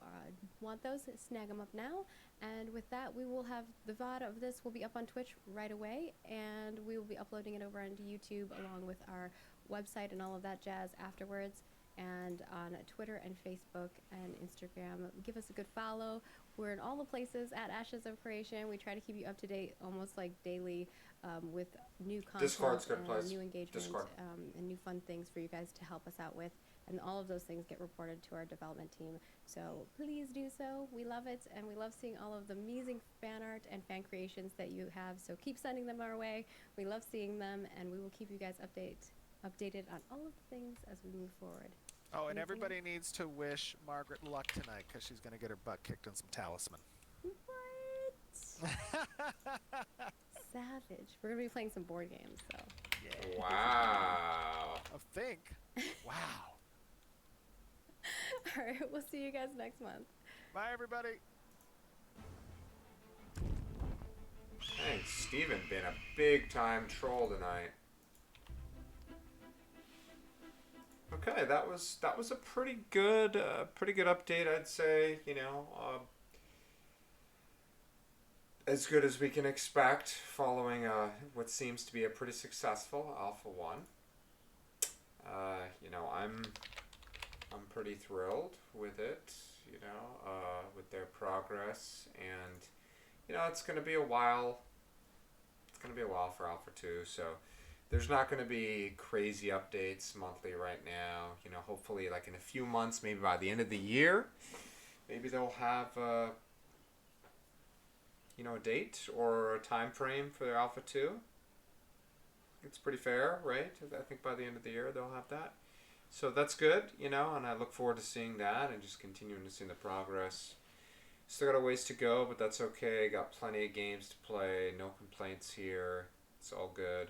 want those, snag them up now. And with that, we will have the VOD of this will be up on Twitch right away. And we will be uploading it over onto YouTube along with our website and all of that jazz afterwards. And on Twitter and Facebook and Instagram. Give us a good follow. We're in all the places at Ashes of Creation. We try to keep you up to date almost like daily with new content Discord's good and place. new engagement Discord. and new fun things for you guys to help us out with. And all of those things get reported to our development team. So please do so. We love it, and we love seeing all of the amazing fan art and fan creations that you have. So keep sending them our way. We love seeing them, and we will keep you guys updated on all of the things as we move forward. Oh, and Anything everybody else? needs to wish Margaret luck tonight because she's going to get her butt kicked on some talisman. What? Savage. We're going to be playing some board games, so. Yeah. Wow. I think. Wow. All right, we'll see you guys next month. Bye, everybody. Thanks, Steven. Been a big time troll tonight. Okay, that was a pretty good update, I'd say. You know, as good as we can expect following what seems to be a pretty successful Alpha 1. You know, I'm pretty thrilled with it, with their progress, and it's going to be a while. It's going to be a while for Alpha 2, so there's not going to be crazy updates monthly right now. Hopefully, like in a few months, maybe by the end of the year, maybe they'll have a date or a time frame for their Alpha 2. It's pretty fair, right? I think by the end of the year they'll have that. So that's good, and I look forward to seeing that and just continuing to see the progress. Still got a ways to go, but that's okay. Got plenty of games to play. No complaints here. It's all good.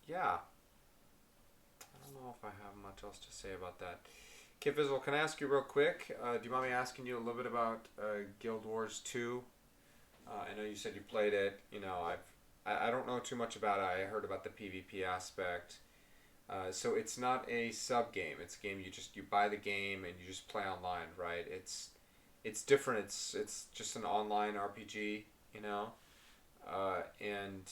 Yeah. I don't know if I have much else to say about that. Kid Fizzle, can I ask you real quick? Do you mind me asking you a little bit about Guild Wars 2? I know you said you played it. I don't know too much about it. I heard about the PvP aspect. So it's not a sub game. It's a game you buy the game and you just play online, right? It's different. It's just an online RPG, and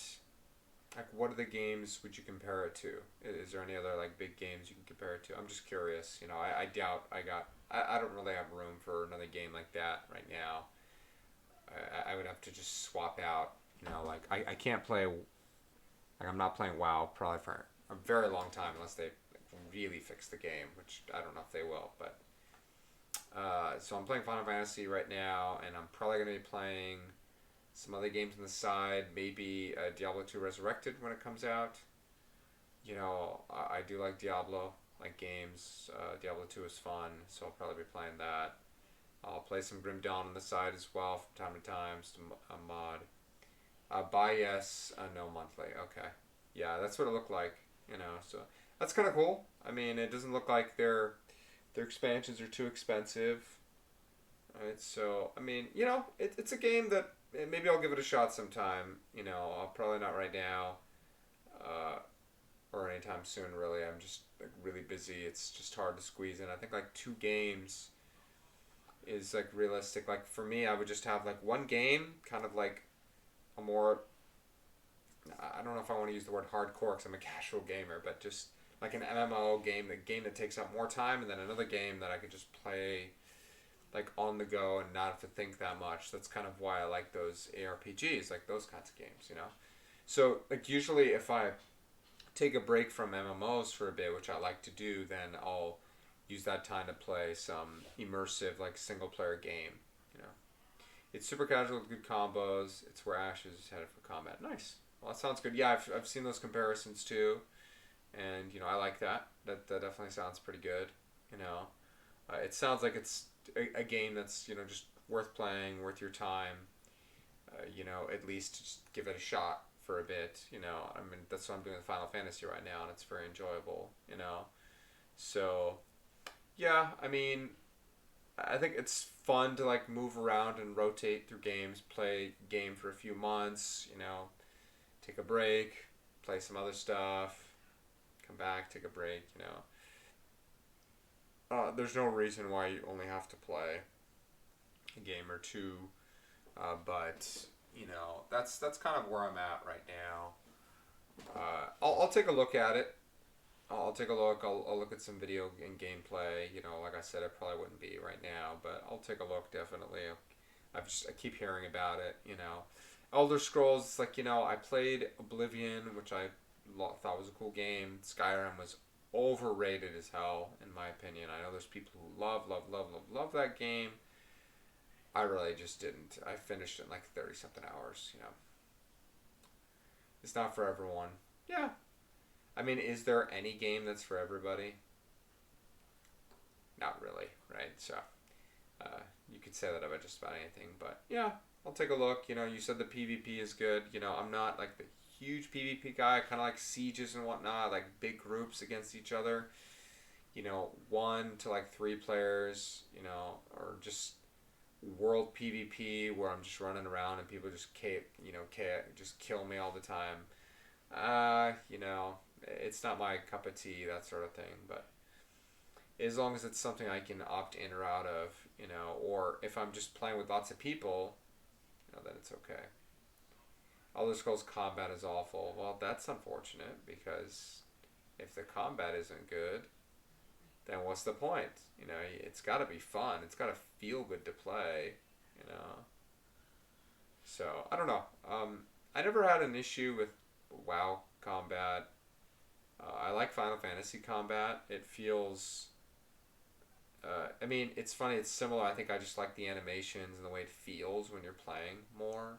like, what are the games would you compare it to? Is there any other like big games you can compare it to? I'm just curious. I doubt I don't really have room for another game like that right now. I would have to just swap out. I can't play. Like, I'm not playing WoW probably for a very long time unless they really fix the game, which I don't know if they will. But so I'm playing Final Fantasy right now, and I'm probably going to be playing some other games on the side. Maybe Diablo 2 Resurrected when it comes out. I do like Diablo games. Diablo 2 is fun, so I'll probably be playing that. I'll play some Grim Dawn on the side as well from time to time, just a mod. Buy yes, no monthly. Okay. Yeah, that's what it looked like, so that's kind of cool. I mean, it doesn't look like their expansions are too expensive. Right, so, I mean, it's a game that maybe I'll give it a shot sometime. I'll probably not right now, or anytime soon, really. I'm just really busy. It's just hard to squeeze in. I think 2 games is realistic. For me, I would just have one game, kind of a more, I don't know if I want to use the word hardcore because I'm a casual gamer, but just an MMO game, a game that takes up more time, and then another game that I could just play on the go and not have to think that much. That's kind of why I like those ARPGs, those kinds of games, So usually if I take a break from MMOs for a bit, which I like to do, then I'll use that time to play some immersive single player game. It's super casual with good combos. It's where Ash is headed for combat. Nice. Well, that sounds good. Yeah, I've seen those comparisons too, and I like that. That definitely sounds pretty good. It sounds like it's a game that's just worth playing, worth your time. At least just give it a shot for a bit. I mean, that's what I'm doing with Final Fantasy right now, and it's very enjoyable. So yeah, I mean, I think it's fun to move around and rotate through games, play game for a few months, take a break, play some other stuff, come back, take a break, There's no reason why you only have to play a game or two, but that's kind of where I'm at right now. I'll take a look at it. I'll take a look. I'll look at some video and gameplay. Like I said, I probably wouldn't be right now, but I'll take a look definitely. I keep hearing about it. Elder Scrolls. It's I played Oblivion, which I thought was a cool game. Skyrim was overrated as hell, in my opinion. I know there's people who love that game. I really just didn't. I finished it in 30 something hours. It's not for everyone. Yeah. I mean, is there any game that's for everybody? Not really, right? So, you could say that about just about anything, but yeah, I'll take a look. You said the PvP is good. I'm not the huge PvP guy. I kind of like sieges and whatnot, big groups against each other. 1 to 3 players, or just world PvP where I'm just running around and people just just kill me all the time. It's not my cup of tea, that sort of thing, but as long as it's something I can opt in or out of, or if I'm just playing with lots of people, then it's okay. Elder Scrolls combat is awful. Well, that's unfortunate, because if the combat isn't good, then what's the point? You know, it's got to be fun. It's got to feel good to play, you know. So, I don't know. I never had an issue with WoW combat. I like Final Fantasy combat. It feels... I mean, it's funny. It's similar. I think I just like the animations and the way it feels when you're playing more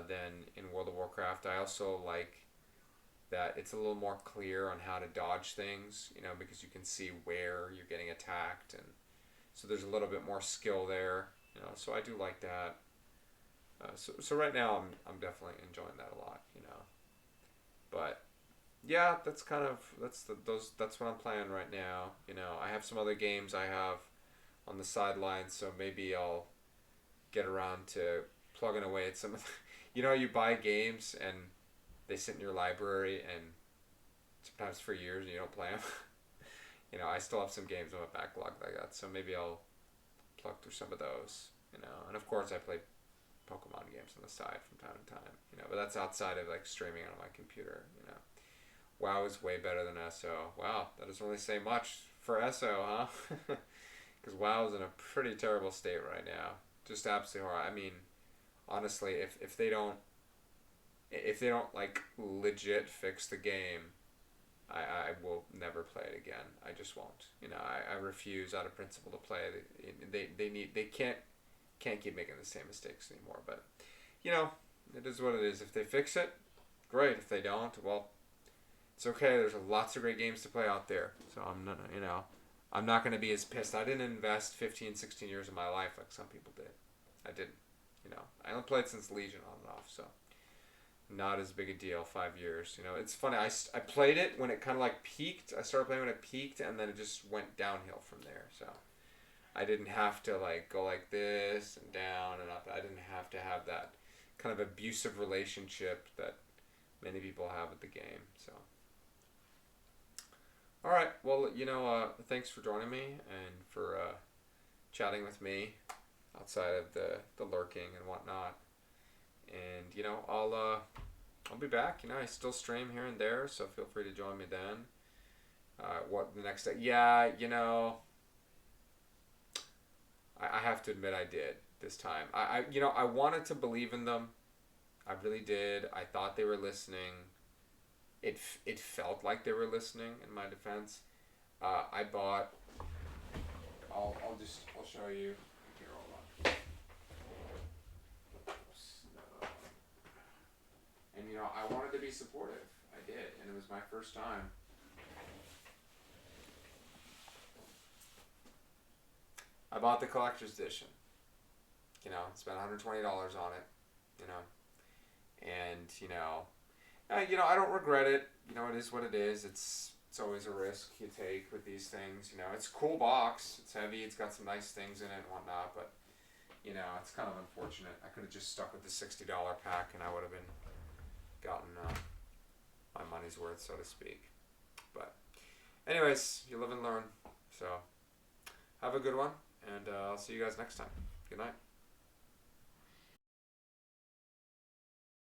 than in World of Warcraft. I also like that it's a little more clear on how to dodge things, you know, because you can see where you're getting attacked, and so there's a little bit more skill there, you know. So I do like that. So right now I'm definitely enjoying that a lot, you know. But yeah, that's kind of that's what I'm playing right now. You know, I have some other games I have on the sidelines, so maybe I'll get around to plugging away at some of the, you know, you buy games and they sit in your library and sometimes for years and you don't play them. You know, I still have some games on my backlog like that, so maybe I'll plug through some of those, you know. And of course I play Pokemon games on the side from time to time, you know, but that's outside of like streaming on my computer, you know. WoW is way better than SO. Wow, that doesn't really say much for SO, huh? Because WoW is in a pretty terrible state right now. Just absolutely horrible. I mean, honestly, if they don't like legit fix the game, I will never play it again. I just won't. You know, I refuse out of principle to play it. They can't keep making the same mistakes anymore. But you know, it is what it is. If they fix it, great. If they don't, well, it's okay. There's lots of great games to play out there. So I'm not going to be as pissed. I didn't invest 15, 16 years of my life like some people did. I didn't. You know, I only played since Legion on and off, so not as big a deal. 5 years. You know, it's funny. I played it when it kind of like peaked. I started playing when it peaked, and then it just went downhill from there. So I didn't have to like go like this and down and up. I didn't have to have that kind of abusive relationship that many people have with the game. So. All right. Well, you know, thanks for joining me and for chatting with me outside of the lurking and whatnot. And you know, I'll be back. You know, I still stream here and there, so feel free to join me then. What the next day? Yeah, you know, I have to admit I did this time. I wanted to believe in them. I really did. I thought they were listening. It felt like they were listening. In my defense, I bought. I'll show you. Here, hold on. And you know, I wanted to be supportive. I did, and it was my first time. I bought the collector's edition. You know, spent $120 on it. You know, and you know, I don't regret it. You know, it is what it is. It's always a risk you take with these things. You know, it's a cool box. It's heavy. It's got some nice things in it and whatnot. But you know, it's kind of unfortunate. I could have just stuck with the $60 pack, and I would have gotten my money's worth, so to speak. But anyways, you live and learn. So have a good one, and I'll see you guys next time. Good night.